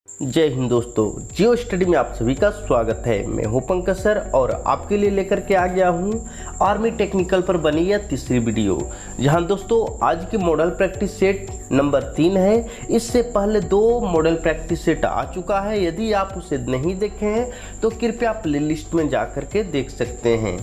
जय हिंद दोस्तों, जियो स्टडी में आप सभी का स्वागत है। मैं हूं पंकज सर और आपके लिए लेकर के आ गया हूं आर्मी टेक्निकल पर बनी यह तीसरी वीडियो, जहां दोस्तों आज की मॉडल प्रैक्टिस सेट नंबर 3 है। इससे पहले 2 मॉडल प्रैक्टिस सेट आ चुका है। यदि आप उसे नहीं देखे हैं तो कृपया प्ले लिस्ट में जा कर के देख सकते हैं।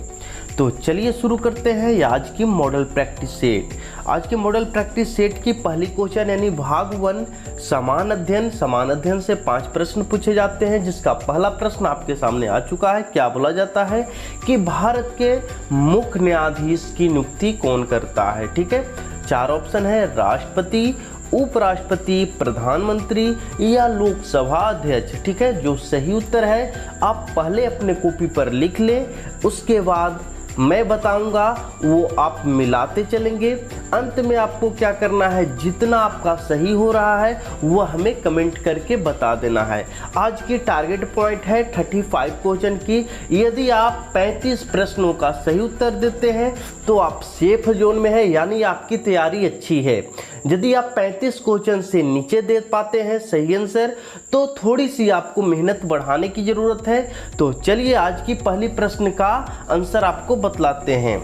तो चलिए शुरू करते हैं आज की मॉडल प्रैक्टिस सेट। आज के मॉडल प्रैक्टिस सेट की पहली क्वेश्चन यानी भाग 1 समान अध्ययन से 5 प्रश्न पूछे जाते हैं, जिसका पहला प्रश्न आपके सामने आ चुका है। क्या बोला जाता है कि भारत के मुख्य न्यायाधीश की नियुक्ति कौन करता है। ठीक है, 4 ऑप्शन है, राष्ट्रपति, उपराष्ट्रपति, प्रधानमंत्री या लोकसभा अध्यक्ष। ठीक है, जो सही उत्तर है आप पहले अपने कॉपी पर लिख लें, उसके बाद मैं बताऊंगा वो आप मिलाते चलेंगे। अंत में आपको क्या करना है, जितना आपका सही हो रहा है वो हमें कमेंट करके बता देना है। आज की टारगेट पॉइंट है 35 क्वेश्चन की। यदि आप 35 प्रश्नों का सही उत्तर देते हैं तो आप सेफ जोन में है, यानी आपकी तैयारी अच्छी है। यदि आप 35 क्वेश्चन से नीचे दे पाते हैं सही आंसर तो थोड़ी सी आपको मेहनत बढ़ाने की ज़रूरत है। तो चलिए आज की पहली प्रश्न का आंसर आपको बतलाते हैं।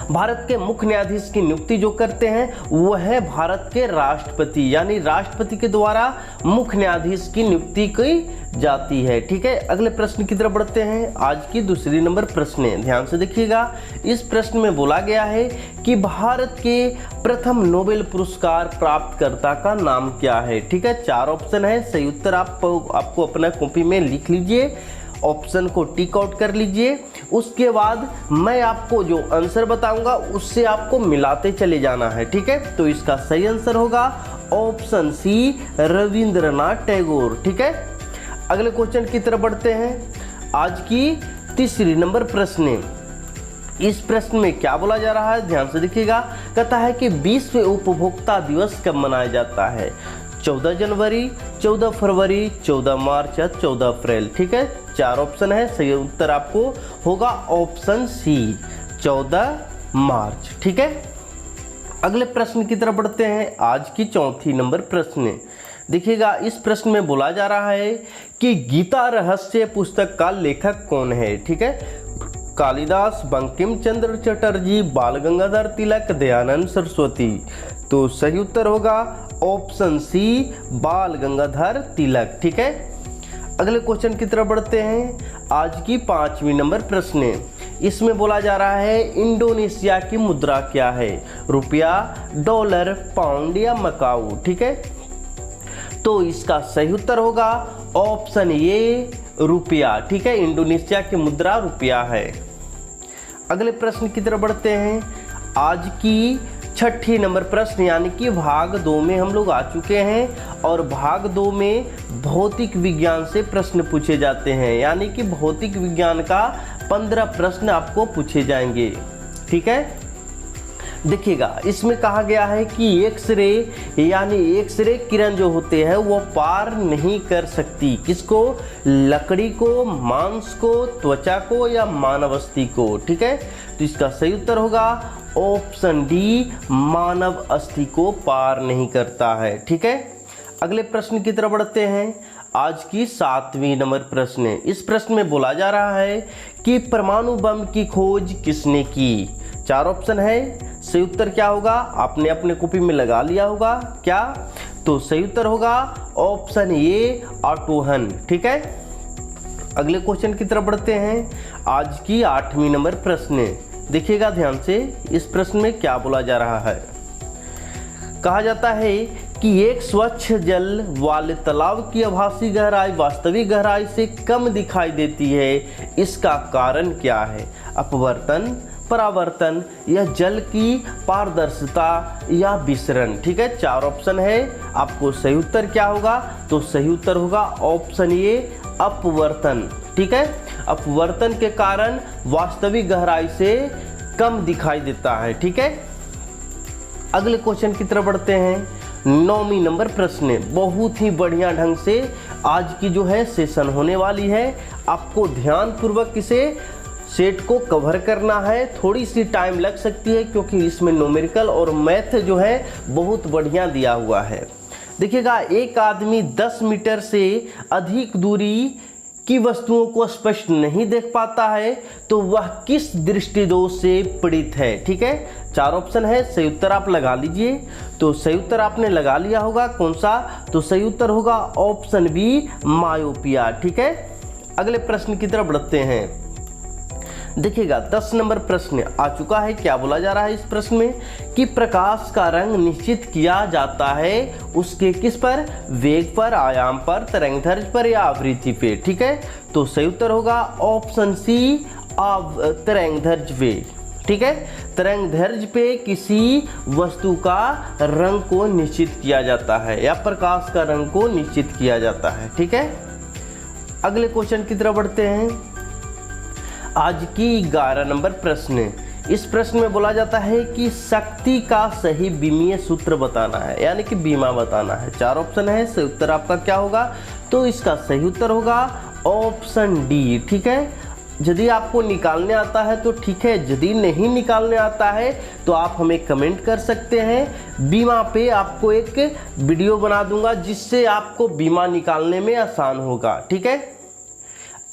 भारत के मुख्य न्यायाधीश की नियुक्ति जो करते हैं वो है भारत के राष्ट्रपति, यानी राष्ट्रपति के द्वारा मुख्य न्यायाधीश की नियुक्ति की जाती है। ठीक है, अगले प्रश्न की तरफ बढ़ते हैं। आज की दूसरी नंबर प्रश्न ध्यान से देखिएगा। इस प्रश्न में बोला गया है कि भारत के प्रथम नोबेल पुरस्कार प्राप्तकर्ता का नाम क्या है। ठीक है, 4 ऑप्शन है, सही उत्तर आपको अपना कॉपी में लिख लीजिए, ऑप्शन को टिक आउट कर लीजिए। उसके बाद मैं आपको जो आंसर बताऊंगा उससे आपको मिलाते चले जाना है। ठीक है, तो इसका सही आंसर होगा ऑप्शन सी, रविंद्रनाथ टैगोर। ठीक है, अगले क्वेश्चन की तरफ बढ़ते हैं। आज की तीसरी नंबर प्रश्न, इस प्रश्न में क्या बोला जा रहा है ध्यान से देखिएगा। कहता है कि विश्व उपभोक्ता दिवस कब मनाया जाता है। 14 जनवरी, 14 फरवरी, 14 मार्च या 14 अप्रैल। ठीक है, 4 ऑप्शन है, सही उत्तर आपको होगा ऑप्शन सी, 14 मार्च। ठीक है, अगले प्रश्न की तरफ बढ़ते हैं। आज की चौथी नंबर प्रश्न देखिएगा। इस प्रश्न में बोला जा रहा है कि गीता रहस्य पुस्तक का लेखक कौन है। ठीक है, कालिदास, बंकिम चंद्र चटर्जी, बाल गंगाधर तिलक, दयानंद सरस्वती। तो सही उत्तर होगा ऑप्शन सी, बाल गंगाधर तिलक। ठीक है, अगले क्वेश्चन की तरफ बढ़ते हैं। आज की 5वीं नंबर प्रश्न, इसमें बोला जा रहा है इंडोनेशिया की मुद्रा क्या है। रुपया, डॉलर, पाउंड या मकाऊ। ठीक है, तो इसका सही उत्तर होगा ऑप्शन ए, रुपया। ठीक है, इंडोनेशिया की मुद्रा रुपया है। अगले प्रश्न की तरफ बढ़ते हैं। आज की 6ठी नंबर प्रश्न यानी कि भाग 2 में हम लोग आ चुके हैं और भाग 2 में भौतिक विज्ञान से प्रश्न पूछे जाते हैं, यानी कि भौतिक विज्ञान का 15 प्रश्न आपको पूछे जाएंगे। ठीक है, देखिएगा इसमें कहा गया है कि एक्सरे यानी एक्सरे किरण जो होते हैं वो पार नहीं कर सकती किसको, लकड़ी को, मांस को, त्वचा को या मानव अस्थि को। ठीक है, तो इसका सही उत्तर होगा ऑप्शन डी, मानव अस्थि को पार नहीं करता है। ठीक है, अगले प्रश्न की तरफ बढ़ते हैं। आज की 7वीं नंबर प्रश्न, इस प्रश्न में बोला जा रहा है कि परमाणु बम की खोज किसने की। 4 ऑप्शन है, सही उत्तर क्या होगा आपने अपने कॉपी में लगा लिया होगा क्या, तो सही उत्तर होगा ऑप्शन ए, ऑटो हन। ठीक है, अगले क्वेश्चन की तरफ बढ़ते हैं। आज की 8वीं नंबर प्रश्न देखिएगा ध्यान से। इस प्रश्न में क्या बोला जा रहा है, कहा जाता है कि एक स्वच्छ जल वाले तालाब की आभासी गहराई वास्तविक गहराई से कम दिखाई देती है, इसका कारण क्या है। अपवर्तन, परावर्तन या जल की पारदर्शिता या विसरण। ठीक है, 4 ऑप्शन है, आपको सही उत्तर क्या होगा, तो सही उत्तर होगा ऑप्शन ए, अपवर्तन। ठीक है, अपवर्तन के कारण वास्तविक गहराई से कम दिखाई देता है। ठीक है, अगले क्वेश्चन की तरफ बढ़ते हैं। 9वीं नंबर प्रश्न, बहुत ही बढ़िया ढंग से आज की जो है सेशन होने वाली है। आपको ध्यानपूर्वक इसे सेट को कवर करना है। थोड़ी सी टाइम लग सकती है क्योंकि इसमें न्यूमेरिकल और मैथ जो है बहुत बढ़िया दिया हुआ है। देखिएगा एक आदमी 10 मीटर से अधिक दूरी की वस्तुओं को स्पष्ट नहीं देख पाता है तो वह किस दृष्टि दोष से पीड़ित है। ठीक है, 4 ऑप्शन है, सही उत्तर आप लगा लीजिए। तो सही उत्तर आपने लगा लिया होगा, कौन सा? तो सही उत्तर होगा ऑप्शन बी, मायोपिया। ठीक है, अगले प्रश्न की तरफ बढ़ते हैं। देखिएगा 10 नंबर प्रश्न आ चुका है। क्या बोला जा रहा है इस प्रश्न में कि प्रकाश का रंग निश्चित किया जाता है उसके किस पर? वेग पर, आयाम पर, तरंगदैर्घ्य पर या आवृत्ति पे। ठीक है, तो सही उत्तर होगा ऑप्शन सी, तरंगदैर्घ्य पे। ठीक है, तरंगदैर्घ्य पे किसी वस्तु का रंग को निश्चित किया जाता है या प्रकाश का रंग को निश्चित किया जाता है। ठीक है, अगले क्वेश्चन की तरफ बढ़ते हैं। आज की 11 नंबर प्रश्न, इस प्रश्न में बोला जाता है कि शक्ति का सही विमीय सूत्र बताना है, यानी कि बीमा बताना है। 4 ऑप्शन है, सही उत्तर आपका क्या होगा? तो इसका सही उत्तर होगा ऑप्शन डी। ठीक है, यदि आपको निकालने आता है तो ठीक है, यदि नहीं निकालने आता है तो आप हमें कमेंट कर सकते हैं। बीमा पे आपको एक वीडियो बना दूंगा जिससे आपको बीमा निकालने में आसान होगा। ठीक है,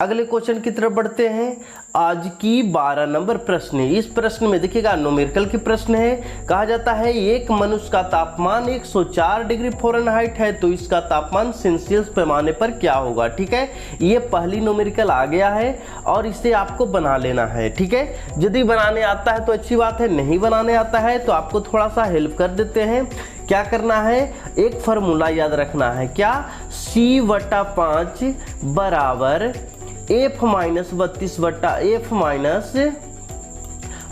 अगले क्वेश्चन की तरफ बढ़ते हैं। आज की 12 नंबर प्रश्न, इस प्रश्न में देखिएगा न्यूमेरिकल की प्रश्न है। कहा जाता है एक मनुष्य का तापमान 104 डिग्री फ़ारेनहाइट है तो इसका तापमान सेल्सियस पैमाने पर क्या होगा। ठीक है, ये पहली न्यूमेरिकल आ गया है और इसे आपको बना लेना है। ठीक है, यदि बनाने आता है तो अच्छी बात है, नहीं बनाने आता है तो आपको थोड़ा सा हेल्प कर देते हैं। क्या करना है, एक फार्मूला याद रखना है। क्या? C/5 बराबर F माइनस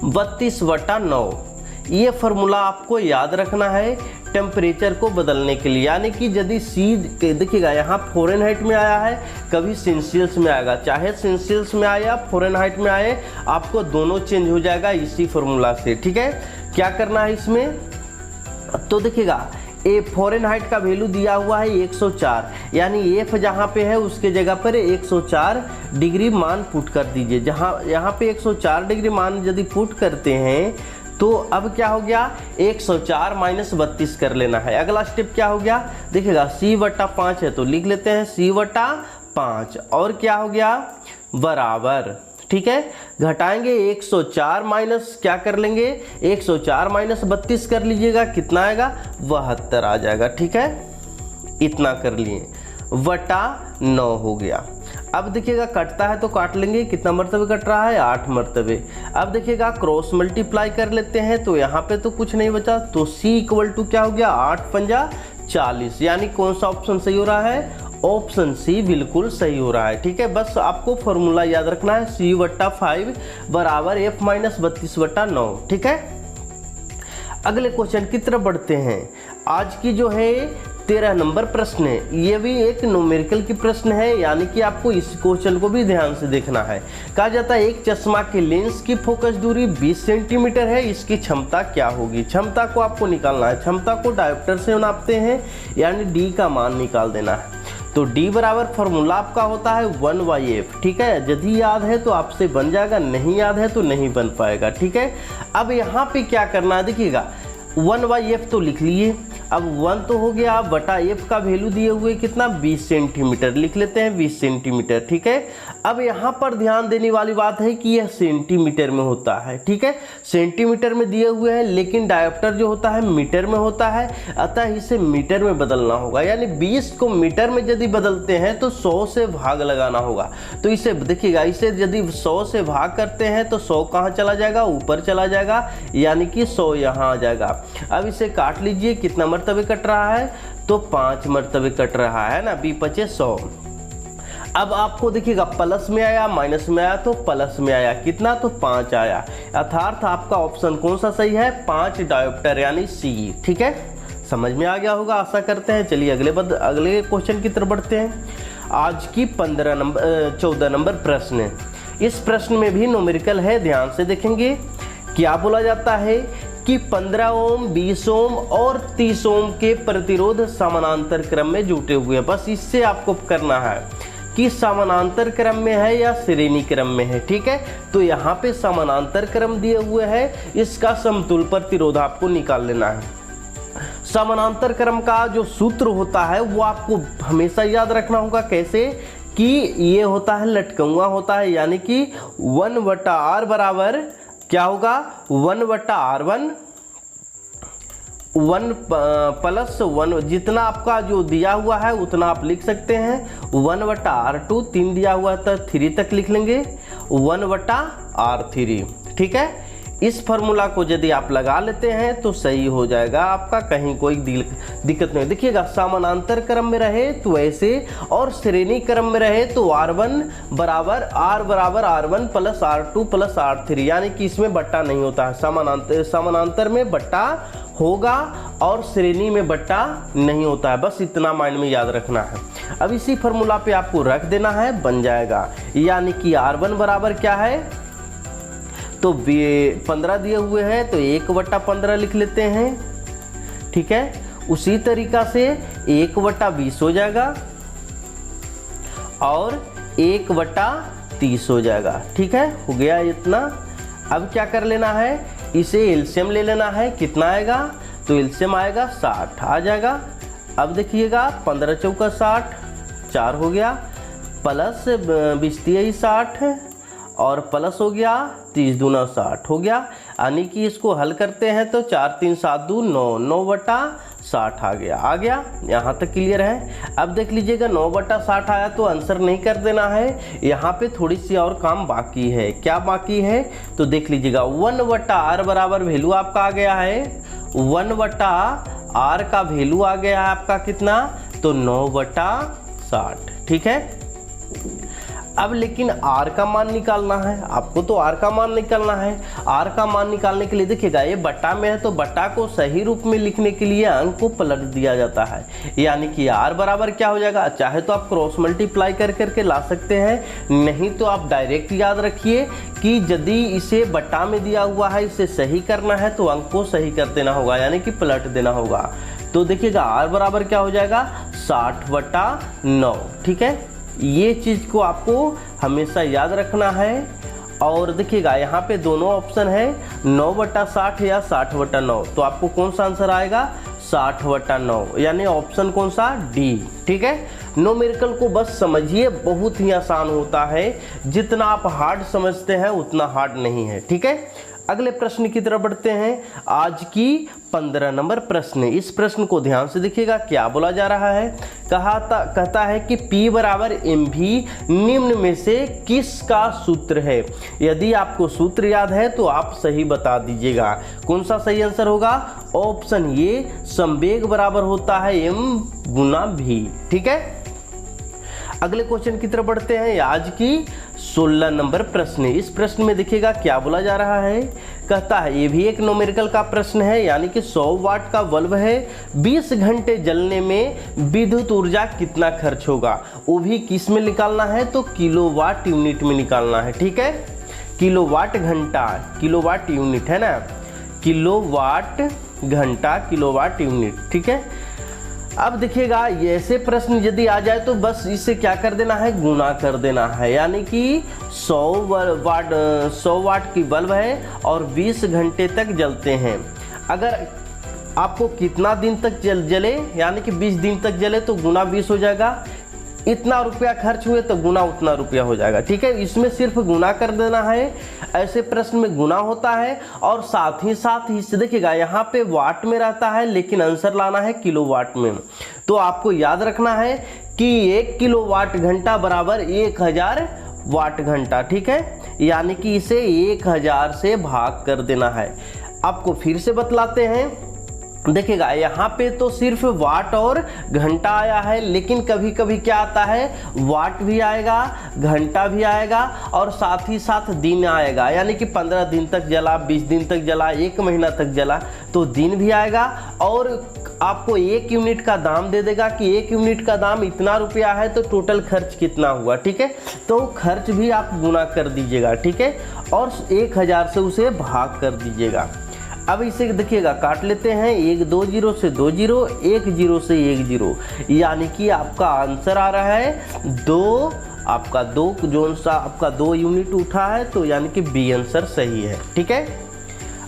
32/9। ये फार्मूला आपको याद रखना है टेम्परेचर को बदलने के लिए, यानी कि यदि सी देखिएगा यहाँ फ़ारेनहाइट में आया है, कभी सेल्सियस में आएगा, चाहे सेल्सियस में आए या फ़ारेनहाइट में आए, आपको दोनों चेंज हो जाएगा इसी फार्मूला से। ठीक है, क्या करना है इसमें? तो देखिएगा फ़ारेनहाइट का वैल्यू दिया हुआ है 104, यानी एफ जहाँ पे है उसके जगह पर 104 डिग्री मान पुट कर दीजिए। जहाँ यहाँ पे 104 डिग्री मान यदि पुट करते हैं तो अब क्या हो गया, 104 माइनस 32 कर लेना है। अगला स्टेप क्या हो गया, देखिएगा C/5 है तो लिख लेते हैं C/5 और क्या हो गया, बराबर। ठीक है, घटाएंगे 104 माइनस क्या कर लेंगे, 104 माइनस 32 कर लीजिएगा, कितना आएगा, 72 आ जाएगा। ठीक है, इतना कर लिए, बटा 9 हो गया। अब देखिएगा कटता है तो काट लेंगे, कितना मरतबे कट रहा है, 8 मरतबे। अब देखिएगा क्रॉस मल्टीप्लाई कर लेते हैं तो यहाँ पे तो कुछ नहीं बचा, तो C = क्या हो गया, 8×5 40, यानी कौन सा ऑप्शन सही हो रहा है, ऑप्शन सी बिल्कुल सही हो रहा है। ठीक है, बस आपको फॉर्मूला याद रखना है, C/5 बराबर F माइनस 32/9। ठीक है, अगले क्वेश्चन की तरफ बढ़ते हैं। आज की जो है 13 नंबर प्रश्न है, ये भी एक न्यूमेरिकल की प्रश्न है, यानी कि आपको इस क्वेश्चन को भी ध्यान से देखना है। कहा जाता है एक चश्मा के लेंस की फोकस दूरी 20 सेंटीमीटर है, इसकी क्षमता क्या होगी। क्षमता को आपको निकालना है, क्षमता को डायोप्टर से नापते हैं, यानी डी का मान निकाल देना है। तो D बराबर फॉर्मूला आपका होता है 1/F। ठीक है, यदि याद है तो आपसे बन जाएगा, नहीं याद है तो नहीं बन पाएगा। ठीक है, अब यहाँ पे क्या करना है, देखिएगा 1/F तो लिख लिए, अब 1 तो हो गया, बटा F का वैल्यू दिए हुए कितना, 20 सेंटीमीटर, लिख लेते हैं 20 सेंटीमीटर। ठीक है, अब यहाँ पर ध्यान देने वाली बात है कि यह सेंटीमीटर में होता है। ठीक है, सेंटीमीटर में दिए हुए हैं, लेकिन डायोप्टर जो होता है मीटर में होता है, अतः इसे मीटर में बदलना होगा, यानी 20 को मीटर में यदि बदलते हैं तो 100 से भाग लगाना होगा। तो इसे देखिएगा, इसे यदि 100 से भाग करते हैं तो 100 कहाँ चला जाएगा, ऊपर चला जाएगा, यानी कि 100 यहाँ आ जाएगा। अब इसे काट लीजिए, कितना मरतबे कट रहा है, तो 5 मरतबे कट रहा है ना, 20×5 = 100। अब आपको देखिएगा प्लस में आया, माइनस में आया, तो प्लस में आया, कितना, तो 5 आया, अर्थात आपका ऑप्शन कौन सा सही है, 5 डायोप्टर यानी C। ठीक है, समझ में आ गया होगा, आशा करते हैं। चलिए अगले क्वेश्चन की तरफ बढ़ते हैं। आज की 14 नंबर प्रश्न, इस प्रश्न में भी न्यूमेरिकल है, ध्यान से देखेंगे। क्या बोला जाता है कि 15 ओम, 20 ओम और 30 ओम के प्रतिरोध समानांतर क्रम में जुटे हुए हैं। बस इससे आपको करना है कि समानांतर क्रम में है या श्रेणी क्रम में है। ठीक है, तो यहाँ पे समानांतर क्रम दिए हुए हैं, इसका समतुल प्रतिरोध आपको निकाल लेना है। समानांतर क्रम का जो सूत्र होता है वो आपको हमेशा याद रखना होगा। कैसे कि ये होता है लटकउआ होता है, यानी कि 1/r बराबर क्या होगा 1/r1 1 + 1, जितना आपका जो दिया हुआ है उतना आप लिख सकते हैं। 1/r2 3 दिया हुआ है तो 3 तक लिख लेंगे 1/r3। ठीक है, इस फार्मूला को यदि आप लगा लेते हैं तो सही हो जाएगा आपका, कहीं कोई दिक्कत नहीं। देखिएगा समानांतर क्रम में रहे तो ऐसे, और श्रेणी क्रम में रहे तो r1 बराबर r1 + r2 + r3, यानी कि इसमें बट्टा नहीं होता है। समानांतर में बट्टा होगा और श्रेणी में बट्टा नहीं होता है, बस इतना माइंड में याद रखना है। अब इसी फार्मूला पे आपको रख देना है, बन जाएगा। यानी कि r1 बराबर क्या है तो 15 दिए हुए हैं तो 1/15 लिख लेते हैं। ठीक है, उसी तरीका से 1/20 हो जाएगा और 1/30 हो जाएगा। ठीक है, हो गया इतना। अब क्या कर लेना है, इसे एलसीएम ले लेना है। कितना आएगा तो एलसीएम आएगा 60 आ जाएगा। अब देखिएगा 15 चौका 60, 4 हो गया, प्लस 20 60 और प्लस हो गया 30 दूना 60 हो गया। यानी कि इसको हल करते हैं तो 4 3 7 2 9, 9/60 आ गया। यहाँ तक क्लियर है। अब देख लीजिएगा 9/60 आया तो आंसर नहीं कर देना है, यहाँ पे थोड़ी सी और काम बाकी है। क्या बाकी है तो देख लीजिएगा 1/r बराबर वैल्यू आपका आ गया है, 1/r का वैल्यू आ गया है आपका कितना तो 9/60। ठीक है, अब लेकिन r का मान निकालना है आपको, तो r का मान निकालना है। r का मान निकालने के लिए देखिएगा ये बट्टा में है तो बट्टा को सही रूप में लिखने के लिए अंक को पलट दिया जाता है। यानी कि r बराबर क्या हो जाएगा, चाहे तो आप क्रॉस मल्टीप्लाई कर करके ला सकते हैं, नहीं तो आप डायरेक्ट याद रखिए कि यदि इसे बट्टा में दिया हुआ है इसे सही करना है तो अंक को सही कर देना होगा, यानी कि पलट देना होगा। तो देखिएगा r बराबर क्या हो जाएगा 60/9। ठीक है, ये चीज को आपको हमेशा याद रखना है। और देखिएगा यहाँ पे दोनों ऑप्शन है 9/60 या 60/9, तो आपको कौन सा आंसर आएगा 60/9, यानी ऑप्शन कौन सा डी। ठीक है, न्यूमेरिकल को बस समझिए, बहुत ही आसान होता है, जितना आप हार्ड समझते हैं उतना हार्ड नहीं है। ठीक है, अगले प्रश्न की तरफ बढ़ते हैं। आज की 15 नंबर प्रश्न, इस प्रश्न को ध्यान से देखिएगा क्या बोला जा रहा है। कहता है कि P बराबर mv निम्न में से किसका सूत्र है। यदि आपको सूत्र याद है तो आप सही बता दीजिएगा। कौन सा सही आंसर होगा, ऑप्शन ए संवेग बराबर होता है m गुना v। ठीक है, अगले क्वेश्चन की तरफ बढ़ते हैं। आज की 16 नंबर प्रश्न, इस प्रश्न में देखिएगा क्या बोला जा रहा है। कहता है ये भी एक न्यूमेरिकल का प्रश्न है, यानी कि 100 वाट का बल्ब है, 20 घंटे जलने में विद्युत ऊर्जा कितना खर्च होगा। वो भी किस में निकालना है तो किलोवाट यूनिट में निकालना है। ठीक है, किलोवाट घंटा, किलोवाट यूनिट है ना, किलोवाट घंटा किलोवाट यूनिट। ठीक है, अब देखिएगा ऐसे प्रश्न यदि आ जाए तो बस इससे क्या कर देना है, गुना कर देना है। यानी कि 100 वाट की बल्ब है और 20 घंटे तक जलते हैं। अगर आपको कितना दिन तक जले, यानी कि 20 दिन तक जले तो गुना 20 हो जाएगा। इतना रुपया खर्च हुए तो गुना उतना रुपया हो जाएगा। ठीक है, इसमें सिर्फ गुना कर देना है। ऐसे प्रश्न में गुना होता है और साथ ही इसे देखिएगा यहाँ पे वाट में रहता है, लेकिन आंसर लाना है किलोवाट में। तो आपको याद रखना है कि 1 किलोवाट घंटा बराबर 1000 वाट घंटा। ठीक है, यानी कि इसे 1000 से भाग कर देना है। आपको फिर से बतलाते हैं, देखिएगा यहाँ पे तो सिर्फ वाट और घंटा आया है, लेकिन कभी कभी क्या आता है वाट भी आएगा, घंटा भी आएगा और साथ ही साथ दिन आएगा। यानी कि 15 दिन तक जला, 20 दिन तक जला, 1 महीना तक जला तो दिन भी आएगा। और आपको 1 यूनिट का दाम दे देगा कि 1 यूनिट का दाम इतना रुपया है तो टोटल खर्च कितना हुआ। ठीक है, तो खर्च भी आप गुना कर दीजिएगा। ठीक है, और 1000 से उसे भाग कर दीजिएगा। अब इसे देखिएगा काट लेते हैं, 1 2 0 से 2 0, 1 0 से 1 0, यानी कि आपका आंसर आ रहा है 2। आपका 2 जोन सा आपका 2 यूनिट उठा है, तो यानी कि बी आंसर सही है। ठीक है,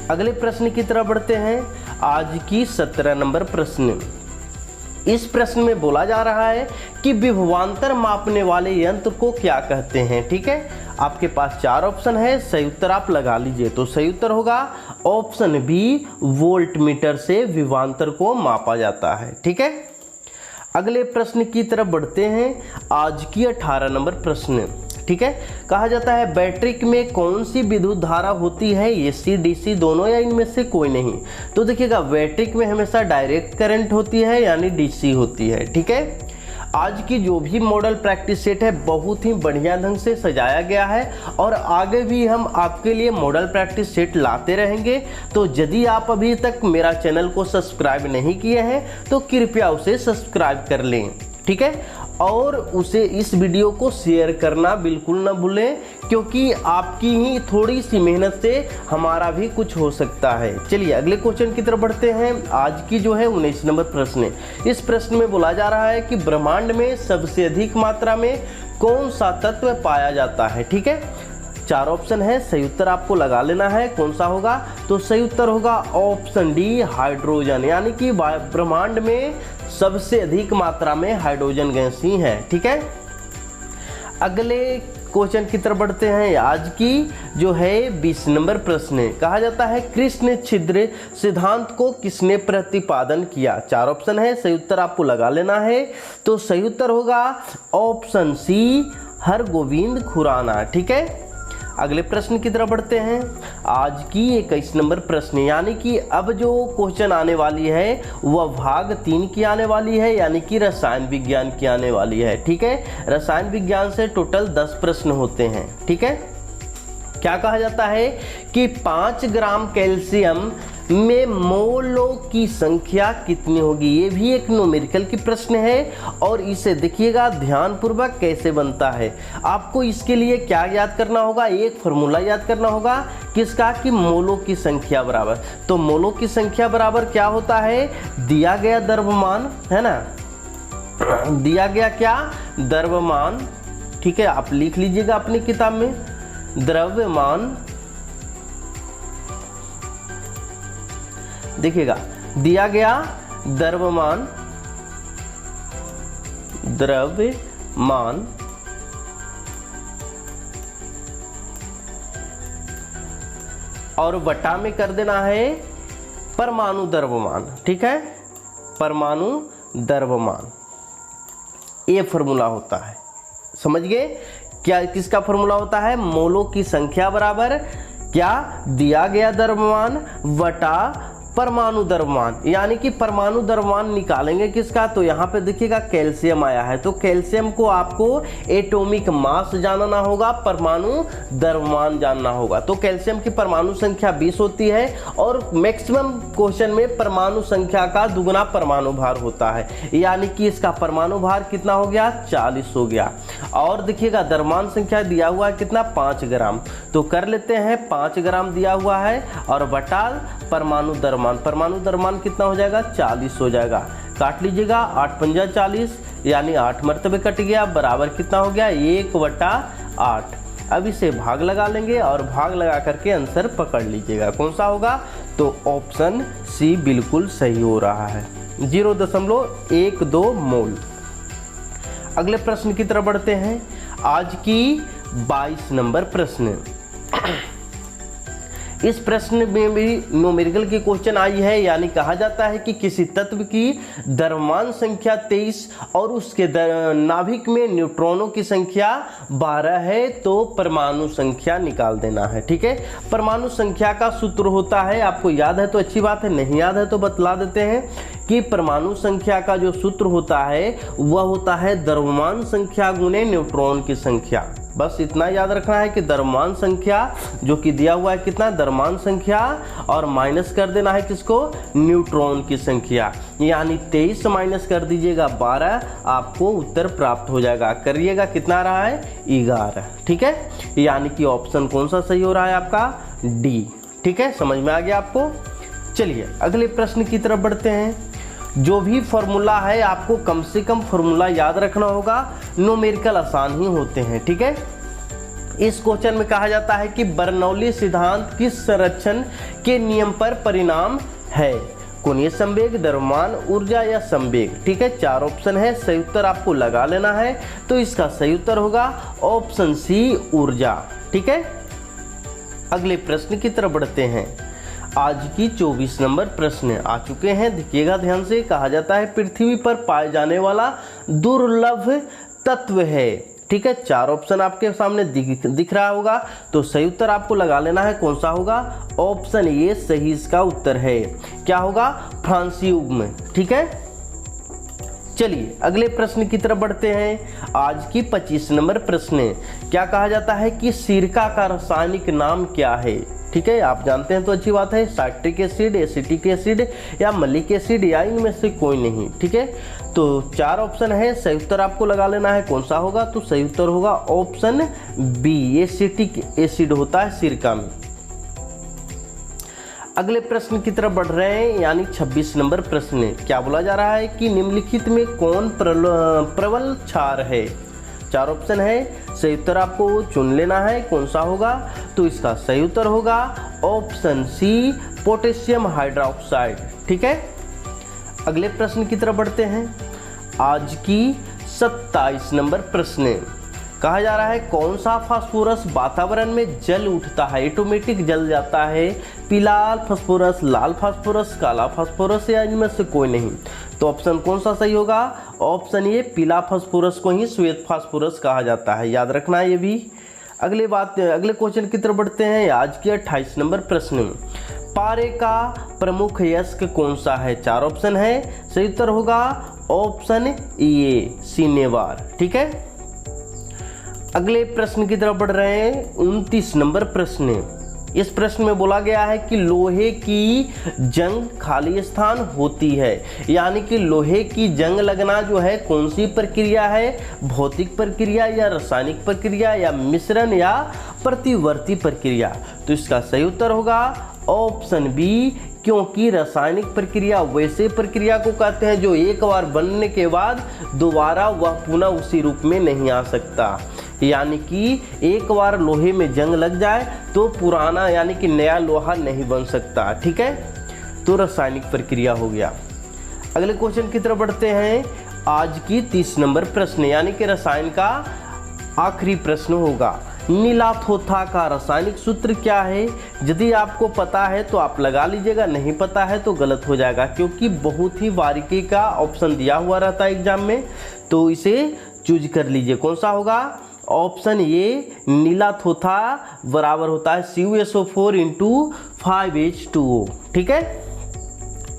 अगले प्रश्न की तरफ बढ़ते हैं। आज की 17 नंबर प्रश्न। इस प्रश्न में बोला जा रहा है कि विभवांतर मापने वाले यंत्र को क्या कहते हैं। ठीक है, आपके पास 4 ऑप्शन है, सही उत्तर आप लगा लीजिए। तो सही उत्तर होगा ऑप्शन बी, वोल्ट मीटर से विभवांतर को मापा जाता है। ठीक है, अगले प्रश्न की तरफ बढ़ते हैं। आज की 18 नंबर प्रश्न। ठीक है, कहा जाता है बैटरी में कौन सी विद्युत धारा होती है, एसी डीसी दोनों या इनमें से कोई नहीं। तो देखिएगा बैटरी में हमेशा डायरेक्ट करंट होती है यानी डीसी होती है। ठीक है, आज की जो भी मॉडल प्रैक्टिस सेट है बहुत ही बढ़िया ढंग से सजाया गया है और आगे भी हम आपके लिए मॉडल प्रैक्टिस सेट लाते रहेंगे। तो यदि आप अभी तक मेरा चैनल को सब्सक्राइब नहीं किए हैं तो कृपया उसे सब्सक्राइब कर लें। ठीक है, और उसे इस वीडियो को शेयर करना बिल्कुल ना भूलें, क्योंकि आपकी ही थोड़ी सी मेहनत से हमारा भी कुछ हो सकता है। चलिए अगले क्वेश्चन की तरफ बढ़ते हैं। आज की जो है 19 नंबर प्रश्न। इस प्रश्न में बोला जा रहा है कि ब्रह्मांड में सबसे अधिक मात्रा में कौन सा तत्व पाया जाता है। ठीक है, 4 ऑप्शन है, सही उत्तर आपको लगा लेना है। कौन सा होगा? तो सही उत्तर होगा ऑप्शन डी, हाइड्रोजन। यानी कि ब्रह्मांड में सबसे अधिक मात्रा में हाइड्रोजन गैस ही है। ठीक है, अगले क्वेश्चन की तरफ बढ़ते हैं। आज की जो है 20 नंबर प्रश्न। कहा जाता है कृष्ण छिद्र सिद्धांत को किसने प्रतिपादन किया। 4 ऑप्शन है, सही उत्तर आपको लगा लेना है। तो सही उत्तर होगा ऑप्शन सी, हरगोविंद खुराना। ठीक है, अगले प्रश्न की तरफ बढ़ते हैं। आज की 21 नंबर प्रश्न। यानी कि अब जो क्वेश्चन आने वाली है वह भाग 3 की आने वाली है, यानी कि रसायन विज्ञान की आने वाली है। ठीक है, रसायन विज्ञान से टोटल 10 प्रश्न होते हैं। ठीक है, क्या कहा जाता है कि 5 ग्राम कैल्शियम में मोलों की संख्या कितनी होगी। ये भी एक न्यूमेरिकल की प्रश्न है और इसे देखिएगा ध्यानपूर्वक कैसे बनता है। आपको इसके लिए क्या याद करना होगा, एक फॉर्मूला याद करना होगा किसका, कि मोलों की संख्या बराबर। तो मोलों की संख्या बराबर क्या होता है, दिया गया द्रव्यमान है ना, दिया गया क्या, द्रव्यमान। ठीक है, आप लिख लीजिएगा अपनी किताब में, द्रव्यमान। देखिएगा दिया गया द्रव्यमान, द्रव्यमान और बटा में कर देना है परमाणु द्रव्यमान। ठीक है, परमाणु द्रव्यमान, ये फॉर्मूला होता है। समझ गए क्या, किसका फॉर्मूला होता है, मोलों की संख्या बराबर क्या, दिया गया द्रव्यमान बटा परमाणु द्रव्यमान। यानी कि परमाणु द्रव्यमान निकालेंगे किसका, तो यहाँ पे देखिएगा कैल्शियम आया है, तो कैल्शियम को आपको एटॉमिक मास जानना होगा, परमाणु द्रव्यमान जानना होगा। तो कैल्शियम की परमाणु संख्या 20 होती है और मैक्सिमम क्वेश्चन में परमाणु संख्या का दुगना परमाणु भार होता है, यानी कि इसका परमाणु भार कितना हो गया, 40 हो गया। और देखिएगा द्रव्यमान संख्या दिया हुआ है कितना, 5 ग्राम। तो कर लेते हैं 5 ग्राम दिया हुआ है और बटा परमाणु द्रव्यमान, परमाणु द्रव्यमान कितना हो जाएगा, 40 हो जाएगा। काट लीजिएगा, 8 पंजा 40 यानी 8 मरतबे कट गया, बराबर कितना हो गया, 1/8। अब इसे भाग लगा लेंगे और भाग लगा करके आंसर पकड़ लीजिएगा। कौन सा होगा, तो ऑप्शन सी बिल्कुल सही हो रहा है, 0.12 मोल। अगले प्रश्न की तरफ बढ़ते हैं। आज की 22 नंबर प्रश्न। इस प्रश्न में भी न्यूमेरिकल की क्वेश्चन आई है, यानी कहा जाता है कि किसी तत्व की द्रव्यमान संख्या 23 और उसके नाभिक में न्यूट्रॉनों की संख्या 12 है, तो परमाणु संख्या निकाल देना है। ठीक है, परमाणु संख्या का सूत्र होता है, आपको याद है तो अच्छी बात है, नहीं याद है तो बतला देते हैं कि परमाणु संख्या का जो सूत्र होता है वह होता है द्रव्यमान संख्या गुणे न्यूट्रॉन की संख्या। बस इतना याद रखना है कि द्रव्यमान संख्या जो कि दिया हुआ है कितना, द्रव्यमान संख्या और माइनस कर देना है किसको, न्यूट्रॉन की संख्या। यानी 23 माइनस कर दीजिएगा 12, आपको उत्तर प्राप्त हो जाएगा। करिएगा कितना रहा है, 11। ठीक है, यानी कि ऑप्शन कौन सा सही हो रहा है आपका, डी। ठीक है, समझ में आ गया आपको। चलिए अगले प्रश्न की तरफ बढ़ते हैं। जो भी फॉर्मूला है आपको कम से कम फॉर्मूला याद रखना होगा, न्यूमेरिकल आसान ही होते हैं। ठीक है, इस क्वेश्चन में कहा जाता है कि बर्नौली सिद्धांत किस संरक्षण के नियम पर परिणाम है। कोणीय संवेग, द्रव्यमान ऊर्जा या संवेग। ठीक है, 4 ऑप्शन है, सही उत्तर आपको लगा लेना है। तो इसका सही उत्तर होगा ऑप्शन सी ऊर्जा। ठीक है, अगले प्रश्न की तरफ बढ़ते हैं। आज की 24 नंबर प्रश्न आ चुके हैं, देखिएगा ध्यान से। कहा जाता है पृथ्वी पर पाए जाने वाला दुर्लभ तत्व है। ठीक है, 4 ऑप्शन आपके सामने दिख रहा होगा, तो सही उत्तर आपको लगा लेना है। कौन सा होगा? ऑप्शन ए सही इसका उत्तर है। क्या होगा? फ्रांसियम। ठीक है, चलिए अगले प्रश्न की तरफ बढ़ते हैं। आज की 25 नंबर प्रश्न, क्या कहा जाता है कि सिरका का रासायनिक नाम क्या है? ठीक है, आप जानते हैं तो अच्छी बात है, साइट्रिक एसिड, एसिटिक एसिड या मलिक एसिड या इनमें से कोई नहीं। ठीक है, तो 4 ऑप्शन है, सही उत्तर आपको लगा लेना है। कौन सा होगा? तो सही उत्तर होगा ऑप्शन बी, एसिटिक एसिड होता है सिरका में। अगले प्रश्न की तरफ बढ़ रहे हैं, यानी 26 नंबर प्रश्न। क्या बोला जा रहा है कि निम्नलिखित में कौन प्रबल क्षार है? 4 ऑप्शन है, सही उत्तर आपको चुन लेना है। कौन सा होगा? तो इसका सही उत्तर होगा ऑप्शन सी, पोटेशियम हाइड्रोक्साइड। ठीक है, अगले प्रश्न की तरफ बढ़ते हैं। आज की 27 नंबर प्रश्न, कहा जा रहा है कौन सा फास्फोरस वातावरण में जल उठता है, ऑटोमेटिक जल जाता है? पीला फास्फोरस, लाल फास्फोरस, काला फास्फोरस या इनमें से कोई नहीं। तो ऑप्शन कौन सा सही होगा? ऑप्शन ये, पीला फास्फोरस को ही श्वेत फास्फोरस कहा जाता है, याद रखना है ये भी। अगले क्वेश्चन की तरफ बढ़ते हैं। आज की 28 नंबर प्रश्न, पारे का प्रमुख अयस्क कौन सा है? 4 ऑप्शन है, सही उत्तर होगा ऑप्शन ए, सिनेवार। ठीक है, अगले प्रश्न की तरफ बढ़ रहे हैं। 29 नंबर प्रश्न, इस प्रश्न में बोला गया है कि लोहे की जंग खाली स्थान होती है, यानी कि लोहे की जंग लगना जो है कौन सी प्रक्रिया है? भौतिक प्रक्रिया या रासायनिक प्रक्रिया या मिश्रण या प्रतिवर्ती प्रक्रिया? तो इसका सही उत्तर होगा ऑप्शन बी, क्योंकि रासायनिक प्रक्रिया वैसे प्रक्रिया को कहते हैं जो एक बार बनने के बाद दोबारा वह पुनः उसी रूप में नहीं आ सकता। यानी कि एक बार लोहे में जंग लग जाए तो पुराना यानी कि नया लोहा नहीं बन सकता। ठीक है, तो रासायनिक प्रक्रिया हो गया। अगले क्वेश्चन की तरफ बढ़ते हैं। आज की 30 नंबर प्रश्न, यानी कि रसायन का आखिरी प्रश्न होगा। नीलाथोथा का रासायनिक सूत्र क्या है? यदि आपको पता है तो आप लगा लीजिएगा, नहीं पता है तो गलत हो जाएगा, क्योंकि बहुत ही बारीकी का ऑप्शन दिया हुआ रहता है एग्जाम में, तो इसे चूज कर लीजिए। कौन सा होगा? ऑप्शन ए, नीलाथोथा बराबर होता है CuSO4 × 5H2O। ठीक है,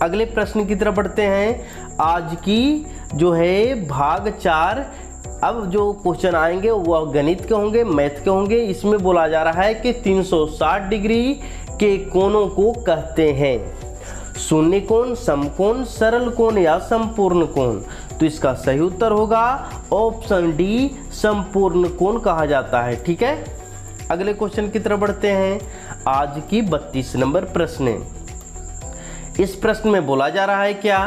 अगले प्रश्न की तरफ बढ़ते हैं। आज की जो है भाग 4, अब जो क्वेश्चन आएंगे वह गणित के होंगे, मैथ के होंगे। इसमें बोला जा रहा है कि 360 डिग्री के कोणों को कहते हैं शून्य कोण, समकोण, सरल कोण या संपूर्ण कोण? तो इसका सही उत्तर होगा ऑप्शन डी, संपूर्ण कोण कहा जाता है। ठीक है, अगले क्वेश्चन की तरफ बढ़ते हैं। आज की 32 नंबर प्रश्न, इस प्रश्न में बोला जा रहा है क्या